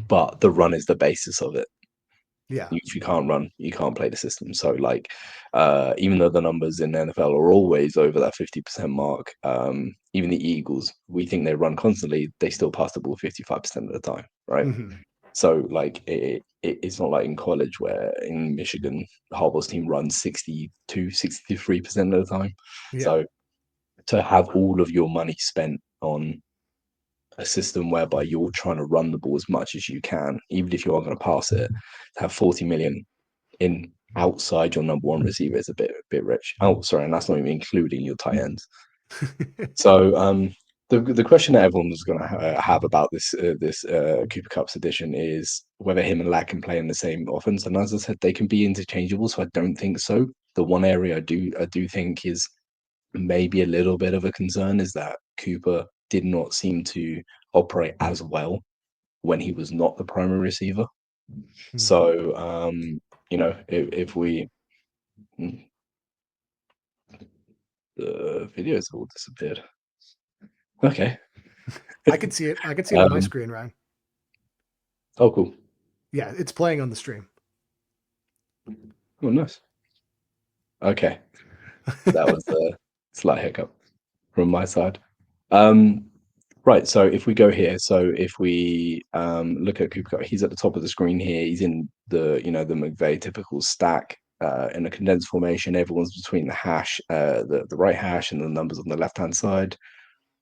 [SPEAKER 2] but the run is the basis of it.
[SPEAKER 1] Yeah.
[SPEAKER 2] If you can't run, you can't play the system. So like, even though the numbers in the NFL are always over that 50% mark, even the Eagles, we think they run constantly, they still pass the ball 55% of the time, right?
[SPEAKER 1] Hmm.
[SPEAKER 2] So like it's not like in college where in Michigan Harbaugh's team runs 62, 63% of the time.
[SPEAKER 1] Yeah.
[SPEAKER 2] So to have all of your money spent on a system whereby you're trying to run the ball as much as you can, even if you are going to pass it, to have 40 million in outside your number one receiver is a bit rich. Oh, sorry, and that's not even including your tight ends. So the question that everyone's going to have about this Cooper Cup's edition is whether him and Ladd can play in the same offense. And as I said, they can be interchangeable. So I don't think so. The one area I do think is maybe a little bit of a concern is that Cooper did not seem to operate as well when he was not the primary receiver. So if we the videos have all disappeared. Okay.
[SPEAKER 1] I could see it. I could see it on my
[SPEAKER 2] Um,
[SPEAKER 1] screen, Ryan.
[SPEAKER 2] oh, cool.
[SPEAKER 1] Yeah, it's playing on the stream.
[SPEAKER 2] Oh, nice. Okay, that was a slight hiccup from my side. Um, right. So if we go here, so if we look at Cooper Cup, he's at the top of the screen here. He's in the McVay typical stack in a condensed formation. Everyone's between the hash, the right hash, and the numbers on the left hand side.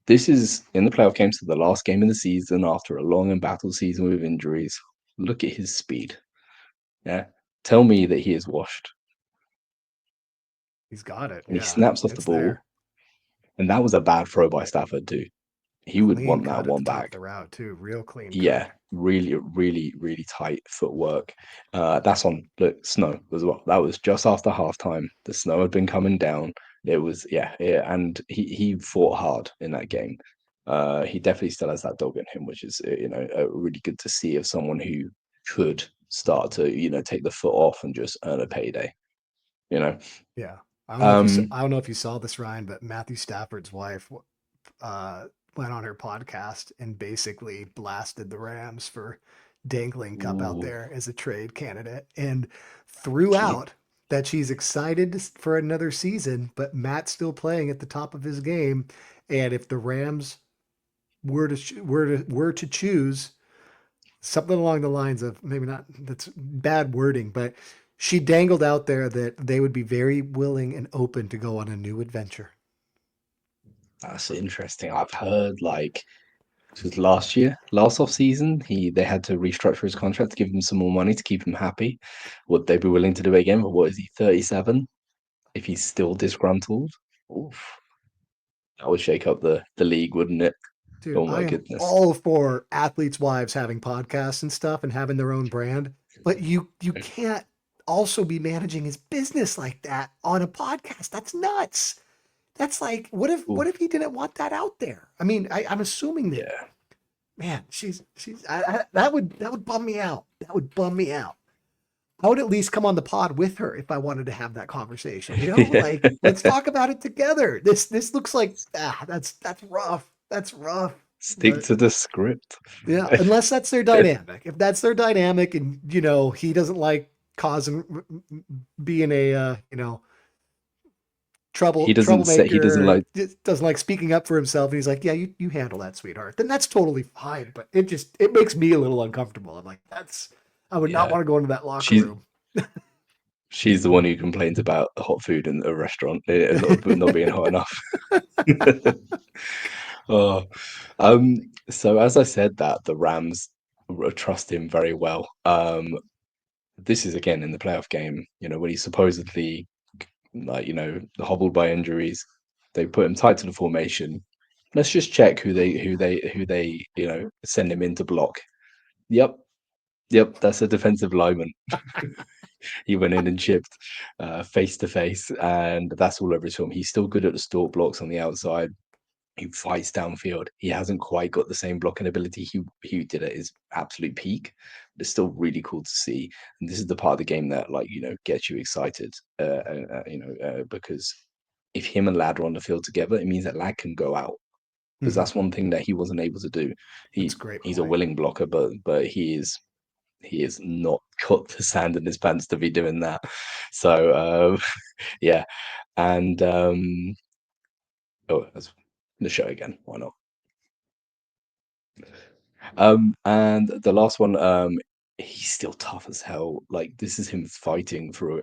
[SPEAKER 2] This is in the playoff games, so the last game of the season after a long and battled season with injuries. Look at his speed. Yeah. Tell me that he is washed.
[SPEAKER 1] He's got it.
[SPEAKER 2] And he
[SPEAKER 1] Yeah,
[SPEAKER 2] snaps off the
[SPEAKER 1] it's
[SPEAKER 2] ball.
[SPEAKER 1] there.
[SPEAKER 2] And that was a bad throw by Stafford, too. He would
[SPEAKER 1] Clean
[SPEAKER 2] want that
[SPEAKER 1] cut at the
[SPEAKER 2] one
[SPEAKER 1] top of
[SPEAKER 2] back.
[SPEAKER 1] the route too. Real clean cut.
[SPEAKER 2] Yeah, really, really, really tight footwork. That's on look snow as well. That was just after halftime. The snow had been coming down. It was yeah, and he fought hard in that game. He definitely still has that dog in him, which is really good to see of someone who could start to take the foot off and just earn a payday. You know,
[SPEAKER 1] Yeah.
[SPEAKER 2] um,
[SPEAKER 1] I don't know if you saw this, Ryan, but Matthew Stafford's wife uh, went on her podcast and basically blasted the Rams for dangling Cup out
[SPEAKER 2] ooh,
[SPEAKER 1] there as a trade candidate and threw
[SPEAKER 2] gee,
[SPEAKER 1] out that she's excited for another season, but Matt's still playing at the top of his game. And if the Rams were to choose something along the lines of maybe not that's bad wording, but she dangled out there that they would be very willing and open to go on a new adventure.
[SPEAKER 2] that's interesting. I've heard like. This was last year, last off season. They had to restructure his contract to give him some more money to keep him happy. Would they be willing to do it again? But what is he, 37? If he's still disgruntled, oof, that would shake up the league, wouldn't it?
[SPEAKER 1] Dude,
[SPEAKER 2] Oh
[SPEAKER 1] I
[SPEAKER 2] my
[SPEAKER 1] am
[SPEAKER 2] goodness.
[SPEAKER 1] all for athletes' wives having podcasts and stuff and having their own brand, but you can't also be managing his business like that on a podcast. That's nuts. That's like, what if
[SPEAKER 2] Oof,
[SPEAKER 1] he didn't want that out there? I mean, I'm assuming that
[SPEAKER 2] yeah.
[SPEAKER 1] Man, that would bum me out. That would bum me out. I would at least come on the pod with her if I wanted to have that conversation.
[SPEAKER 2] Yeah.
[SPEAKER 1] Like let's talk about it together. This looks like that's rough. That's rough.
[SPEAKER 2] Stick
[SPEAKER 1] But
[SPEAKER 2] to the script.
[SPEAKER 1] yeah, unless that's their dynamic. If that's their dynamic, and he doesn't like causing being a
[SPEAKER 2] He doesn't
[SPEAKER 1] troublemaker,
[SPEAKER 2] like,
[SPEAKER 1] doesn't like speaking up for himself, and he's like, yeah, you handle that, sweetheart. Then that's totally fine. But it makes me a little uncomfortable. I'm like, I would not
[SPEAKER 2] yeah.
[SPEAKER 1] want to go into that locker
[SPEAKER 2] She's
[SPEAKER 1] room.
[SPEAKER 2] she's the one who complains about hot food in a restaurant not being hot enough. Oh, so as I said that the Rams trust him very well. This is again in the playoff game, when he's supposedly like, hobbled by injuries. They put him tight to the formation. Let's just check who they send him in to block. Yep, yep, that's a defensive lineman. He went in and chipped face to face, and that's all over his film. He's still good at the stalk blocks on the outside. He fights downfield. He hasn't quite got the same blocking ability he did at his absolute peak, but it's still really cool to see. And this is the part of the game that, like, gets you excited. Because if him and Lad are on the field together, it means that Lad can go out, because
[SPEAKER 1] Mhm.
[SPEAKER 2] that's one thing that he wasn't able to do.
[SPEAKER 1] That's
[SPEAKER 2] He
[SPEAKER 1] a great
[SPEAKER 2] he's a
[SPEAKER 1] point.
[SPEAKER 2] willing blocker, but he is not got the sand in his pants to be doing that. So yeah, and that's the show again. Why not? And the last one, he's still tough as hell. Like, this is him fighting through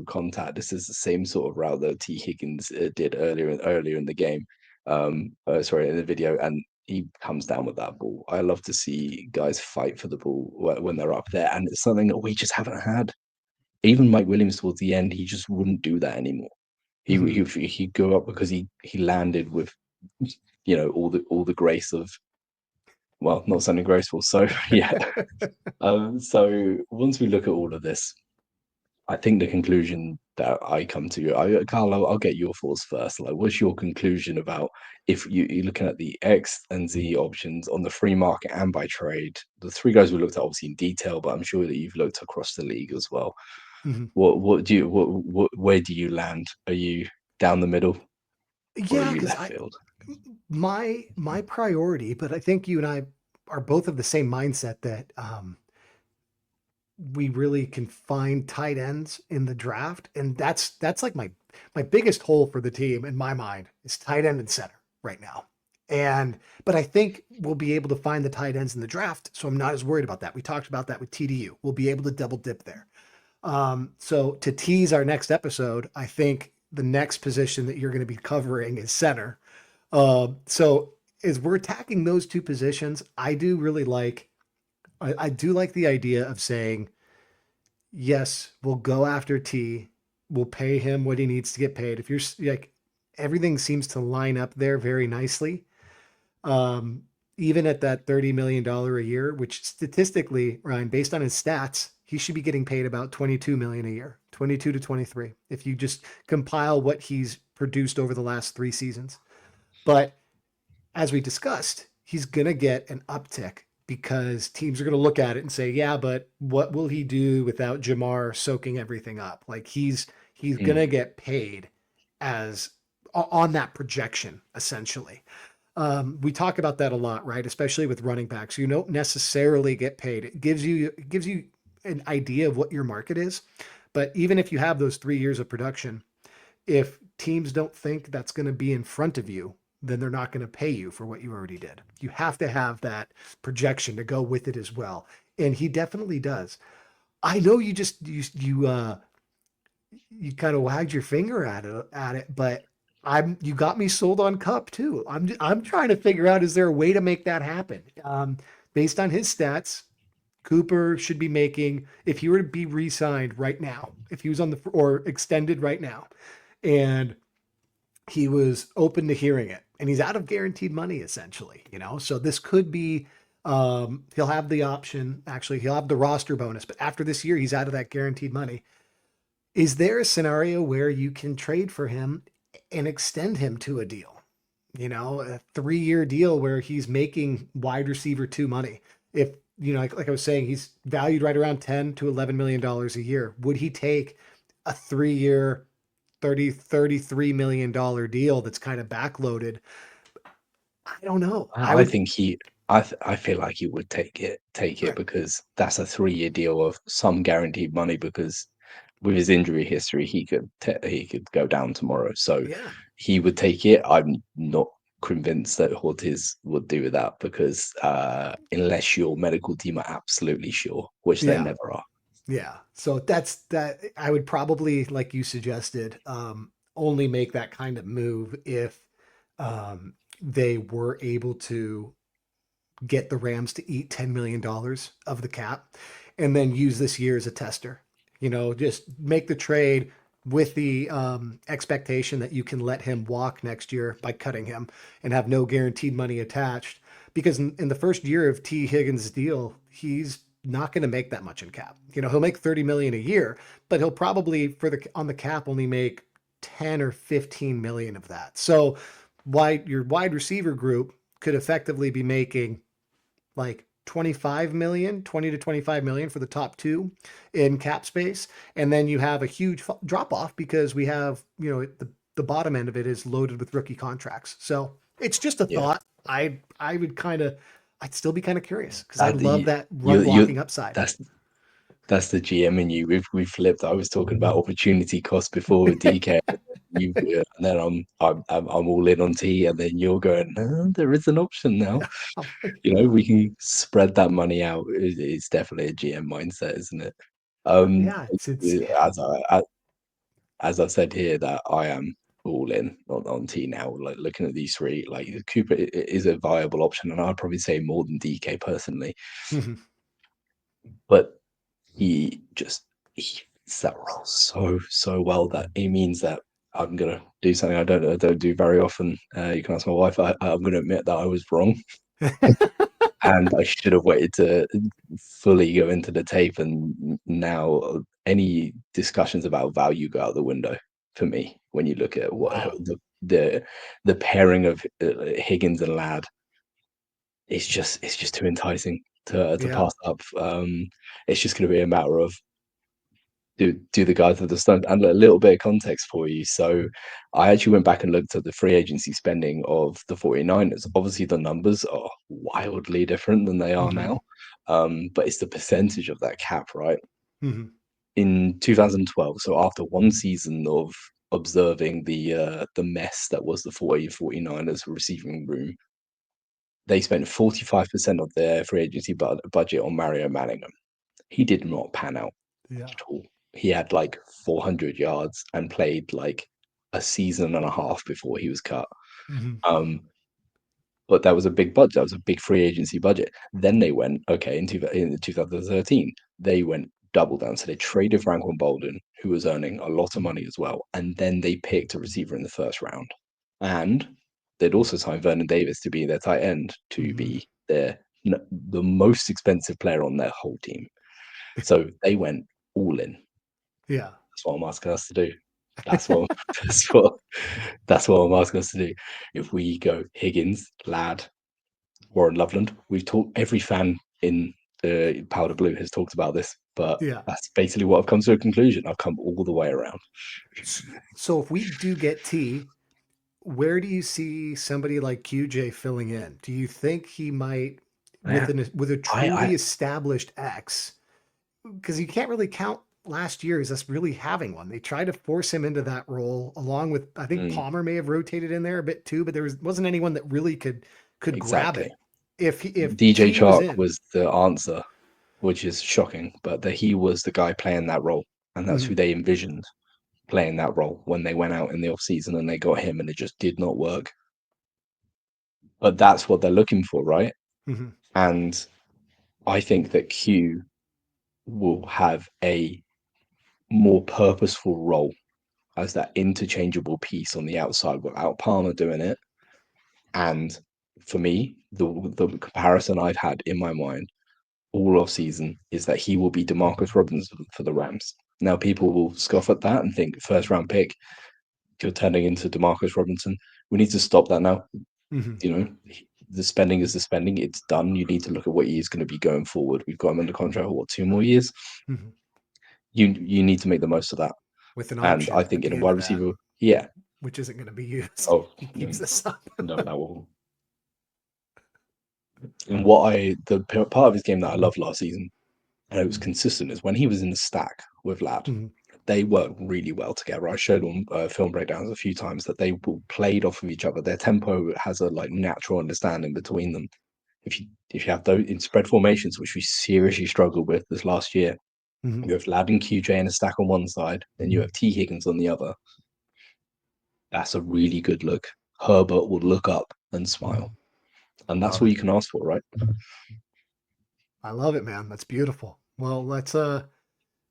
[SPEAKER 2] contact. This is the same sort of route that T. Higgins did earlier in the game. Sorry, in the video, and he comes down with that ball. I love to see guys fight for the ball when they're up there, and it's something that we just haven't had. Even Mike Williams towards the end, he just wouldn't do that anymore. He
[SPEAKER 1] Mhm.
[SPEAKER 2] he he'd go up because he landed with all the grace of, well, not sounding graceful. So yeah. So once we look at all of this, I think the conclusion that I come to, Carl, I'll get your thoughts first. Like, what's your conclusion about, if you're looking at the X and Z options on the free market and by trade? The three guys we looked at obviously in detail, but I'm sure that you've looked across the league as well.
[SPEAKER 1] Mhm.
[SPEAKER 2] Where do you land? Are you down the middle, or are
[SPEAKER 1] Yeah,
[SPEAKER 2] you
[SPEAKER 1] because
[SPEAKER 2] left
[SPEAKER 1] I
[SPEAKER 2] field?
[SPEAKER 1] my priority, but I think you and I are both of the same mindset that we really can find tight ends in the draft, and that's like my biggest hole for the team in my mind is tight end and center right now. And but I think we'll be able to find the tight ends in the draft, so I'm not as worried about that. We talked about that with TDU. We'll be able to double dip there. So to tease our next episode, I think the next position that you're going to be covering is center. So as we're attacking those two positions, I do like the idea of saying, yes, we'll go after T. We'll pay him what he needs to get paid. If you're like, everything seems to line up there very nicely. Um, Even at that $30 million a year, which statistically, Ryan, based on his stats, he should be getting paid about 22 million a year, 22 to 23, if you just compile what he's produced over the last 3 seasons. But as we discussed, he's going to get an uptick because teams are going to look at it and say, yeah, but what will he do without Jamar soaking everything up? Like he's going to
[SPEAKER 2] Mm,
[SPEAKER 1] get paid as on that projection essentially. We talk about that a lot, right? Especially with running backs. You don't necessarily get paid. It gives you an idea of what your market is. But even if you have those 3 years of production, if teams don't think that's going to be in front of you, then they're not going to pay you for what you already did. You have to have that projection to go with it as well. And he definitely does. I know you kind of wagged your finger at it, but you got me sold on Cup too. I'm trying to figure out, is there a way to make that happen? Based on his stats, Cooper should be making, if he were to be re-signed right now, if he was on the or extended right now, and he was open to hearing it, and he's out of guaranteed money essentially. So this could be, he'll have the option, actually he'll have the roster bonus, but after this year he's out of that guaranteed money. Is there a scenario where you can trade for him and extend him to a deal? a 3-year deal where he's making wide receiver two money. If, like I was saying, he's valued right around 10 to $11 million a year. Would he take a 3-year, 33 million dollar deal that's kind of backloaded? I don't know. I
[SPEAKER 2] I
[SPEAKER 1] would,
[SPEAKER 2] think I feel like he would take it
[SPEAKER 1] right.
[SPEAKER 2] because that's a 3-year deal of some guaranteed money. Because with his injury history, he could go down tomorrow. So
[SPEAKER 1] Yeah.
[SPEAKER 2] he would take it. I'm not convinced that Ortiz would do that because unless your medical team are absolutely sure, which they
[SPEAKER 1] Yeah.
[SPEAKER 2] never are.
[SPEAKER 1] Yeah. So that's that. I would probably, like you suggested, only make that kind of move if they were able to get the Rams to eat $10 million of the cap and then use this year as a tester. Just make the trade with the expectation that you can let him walk next year by cutting him and have no guaranteed money attached. Because in the first year of T. Higgins' deal, he's not going to make that much in cap. He'll make 30 million a year, but he'll probably on the cap only make 10 or 15 million of that. So your wide receiver group could effectively be making like 25 million, 20 to 25 million for the top two in cap space. And then you have a huge drop off because we have, the bottom end of it is loaded with rookie contracts. So it's just a
[SPEAKER 2] Yeah,
[SPEAKER 1] thought. I would I'd still be kind of curious because I
[SPEAKER 2] that
[SPEAKER 1] love
[SPEAKER 2] the
[SPEAKER 1] that run
[SPEAKER 2] you
[SPEAKER 1] blocking upside.
[SPEAKER 2] that's that's the GM in you. We've flipped. I was talking about opportunity cost before with DK. And then I'm all in on T, and then you're going. There is an option now. We can spread that money out. It's definitely a GM mindset, isn't it? Um,
[SPEAKER 1] Yeah, it's
[SPEAKER 2] as I said here, that I am all in on T now. Like looking at these three, like Cooper is a viable option, and I'd probably say more than DK personally. But he fits that role so well that he means that I'm gonna do something I don't do very often. You can ask my wife. I'm gonna admit that I was wrong, and I should have waited to fully go into the tape. And now any discussions about value go out the window for me when you look at what
[SPEAKER 1] wow.
[SPEAKER 2] the the pairing of Higgins and Ladd. It's just too enticing to
[SPEAKER 1] Yeah.
[SPEAKER 2] pass up. It's just going to be a matter of do the guys have the stunt. And a little bit of context for you. So I actually went back and looked at the free agency spending of the 49ers. Obviously the numbers are wildly different than they are
[SPEAKER 1] Hmm.
[SPEAKER 2] now. But it's the percentage of that cap, right?
[SPEAKER 1] Hmm.
[SPEAKER 2] In 2012, so after one season of observing the mess that was the 49ers receiving room, they spent 45% of their free agency budget on Mario Manningham. He did not pan out
[SPEAKER 1] Yeah.
[SPEAKER 2] at all. He had like 400 yards and played like a season and a half before he was cut.
[SPEAKER 1] Hmm.
[SPEAKER 2] Um, but that was a big budget. That was a big free agency budget. Then they went, okay, in 2013, they went double down. So they traded Franklin Bolden, who was earning a lot of money as well. And then they picked a receiver in the first round. And they'd also signed Vernon Davis to be their tight end, to
[SPEAKER 1] Hmm.
[SPEAKER 2] be the most expensive player on their whole team. So they went all in.
[SPEAKER 1] Yeah.
[SPEAKER 2] That's what I'm asking us to do. That's what that's what that's what I'm asking us to do. If we go Higgins, Ladd, Warren Loveland, we've talked. Every fan in the Powder Blue has talked about this, but
[SPEAKER 1] Yeah.
[SPEAKER 2] that's basically what I've come to a conclusion. I've come all the way around.
[SPEAKER 1] So if we do get T, where do you see somebody like QJ filling in? Do you think he might,
[SPEAKER 2] Yeah,
[SPEAKER 1] with a
[SPEAKER 2] I
[SPEAKER 1] truly established X, because you can't really count last year as us really having one. They tried to force him into that role, along with I think
[SPEAKER 2] mm,
[SPEAKER 1] Palmer may have rotated in there a bit too, but wasn't anyone that really could grab
[SPEAKER 2] exactly.
[SPEAKER 1] it. If
[SPEAKER 2] DJ
[SPEAKER 1] T was
[SPEAKER 2] Chark
[SPEAKER 1] in,
[SPEAKER 2] was the answer, which is shocking, but that he was the guy playing that role, and that's who
[SPEAKER 1] hmm
[SPEAKER 2] they envisioned playing that role when they went out in the off season and they got him, and it just did not work. But that's what they're looking for, right?
[SPEAKER 1] hmm
[SPEAKER 2] And I think that Q will have a more purposeful role as that interchangeable piece on the outside without Palmer doing it. And for me, the comparison I've had in my mind all off season is that he will be Demarcus Robinson for the Rams. Now, people will scoff at that and think first round pick, you're turning into Demarcus Robinson. we need to stop that now.
[SPEAKER 1] Hmm.
[SPEAKER 2] You know, the spending is the spending. It's done. You need to look at what he is going to be going forward. We've got him under contract for what, 2 more years.
[SPEAKER 1] Hmm.
[SPEAKER 2] You need to make the most of that.
[SPEAKER 1] With an
[SPEAKER 2] And I
[SPEAKER 1] option at
[SPEAKER 2] think in
[SPEAKER 1] the
[SPEAKER 2] a
[SPEAKER 1] end
[SPEAKER 2] wide
[SPEAKER 1] of that,
[SPEAKER 2] receiver, yeah.
[SPEAKER 1] which isn't going to be used.
[SPEAKER 2] Oh
[SPEAKER 1] He
[SPEAKER 2] no,
[SPEAKER 1] keeps this up.
[SPEAKER 2] no, that will. And what the part of his game that I loved last season, and it was consistent, is when he was in the stack with Lad.
[SPEAKER 1] Mhm.
[SPEAKER 2] They work really well together. I showed on film breakdowns a few times that they played off of each other. Their tempo has a like natural understanding between them. If you have those in spread formations, which we seriously struggled with this last year,
[SPEAKER 1] Mhm.
[SPEAKER 2] you have Lad and QJ in a stack on one side, and you have T Higgins on the other. That's a really good look. Herbert will look up and smile, and that's
[SPEAKER 1] Love
[SPEAKER 2] all
[SPEAKER 1] it.
[SPEAKER 2] you can ask for, right?
[SPEAKER 1] I love it, man. That's beautiful. Well, let's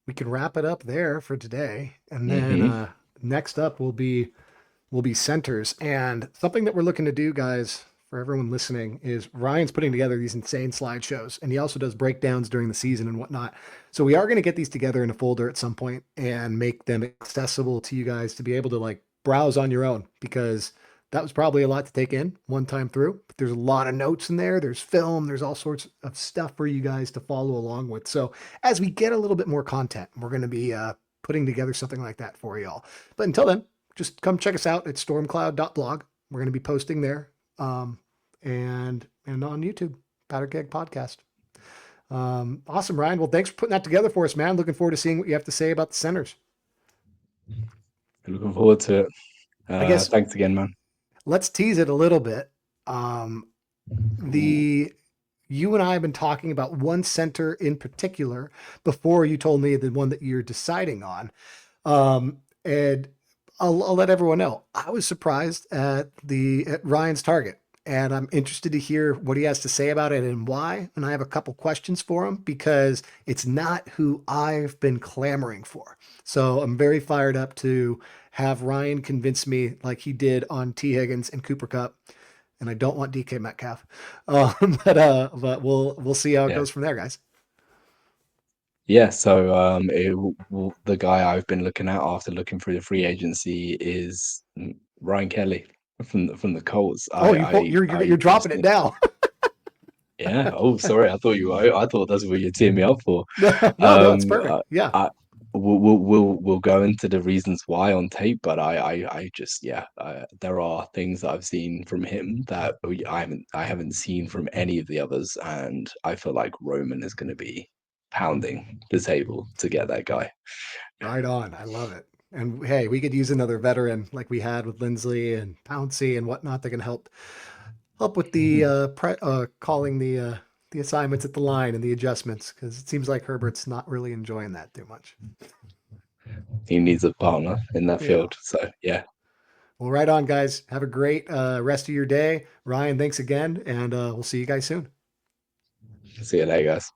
[SPEAKER 1] we can wrap it up there for today. And then
[SPEAKER 2] Mm-hmm.
[SPEAKER 1] next up will be centers. And something that we're looking to do, guys, for everyone listening, is Ryan's putting together these insane slideshows, and he also does breakdowns during the season and whatnot. So we are going to get these together in a folder at some point and make them accessible to you guys to be able to like browse on your own, because that was probably a lot to take in one time through. But there's a lot of notes in there. There's film. There's all sorts of stuff for you guys to follow along with. So as we get a little bit more content, we're going to be putting together something like that for y'all. But until then, just come check us out at stormcloud.blog. We're going to be posting there, and on YouTube, Powder Keg Podcast. Awesome, Ryan. Well, thanks for putting that together for us, man. Looking forward to seeing what you have to say about the centers.
[SPEAKER 2] Looking forward to it.
[SPEAKER 1] I guess
[SPEAKER 2] Thanks again, man.
[SPEAKER 1] let's tease it a little bit. Um,
[SPEAKER 2] Ooh,
[SPEAKER 1] the You and I have been talking about one center in particular before you told me the one that you're deciding on. And I'll let everyone know. I was surprised at Ryan's target, and I'm interested to hear what he has to say about it and why. And I have a couple questions for him because it's not who I've been clamoring for. So I'm very fired up to have Ryan convince me like he did on T Higgins and Cooper Cup. And I don't want DK Metcalf, but we'll see how it
[SPEAKER 2] yeah.
[SPEAKER 1] goes from there, guys.
[SPEAKER 2] Yeah, so the guy I've been looking at after looking through the free agency is Ryan Kelly from the Colts.
[SPEAKER 1] Oh,
[SPEAKER 2] I
[SPEAKER 1] you're dropping it
[SPEAKER 2] personally,
[SPEAKER 1] now.
[SPEAKER 2] yeah. Oh, sorry, I thought that's what you're teeing me up for.
[SPEAKER 1] No, no, no, it's
[SPEAKER 2] Um,
[SPEAKER 1] perfect. Yeah.
[SPEAKER 2] I we'll go into the reasons why on tape, but I just yeah, there are things that I've seen from him that I haven't seen from any of the others, and I feel like Roman is going to be pounding the table to get that guy.
[SPEAKER 1] Right on. I love it. And hey, we could use another veteran like we had with Lindsley and Pouncey and whatnot that can help with the calling the assignments at the line and the adjustments, because it seems like Herbert's not really enjoying that too much.
[SPEAKER 2] He needs a partner in that
[SPEAKER 1] Yeah.
[SPEAKER 2] field. So yeah,
[SPEAKER 1] Well, right on, guys. Have a great rest of your day. Ryan, thanks again, and we'll see you guys soon.
[SPEAKER 2] see you later, guys.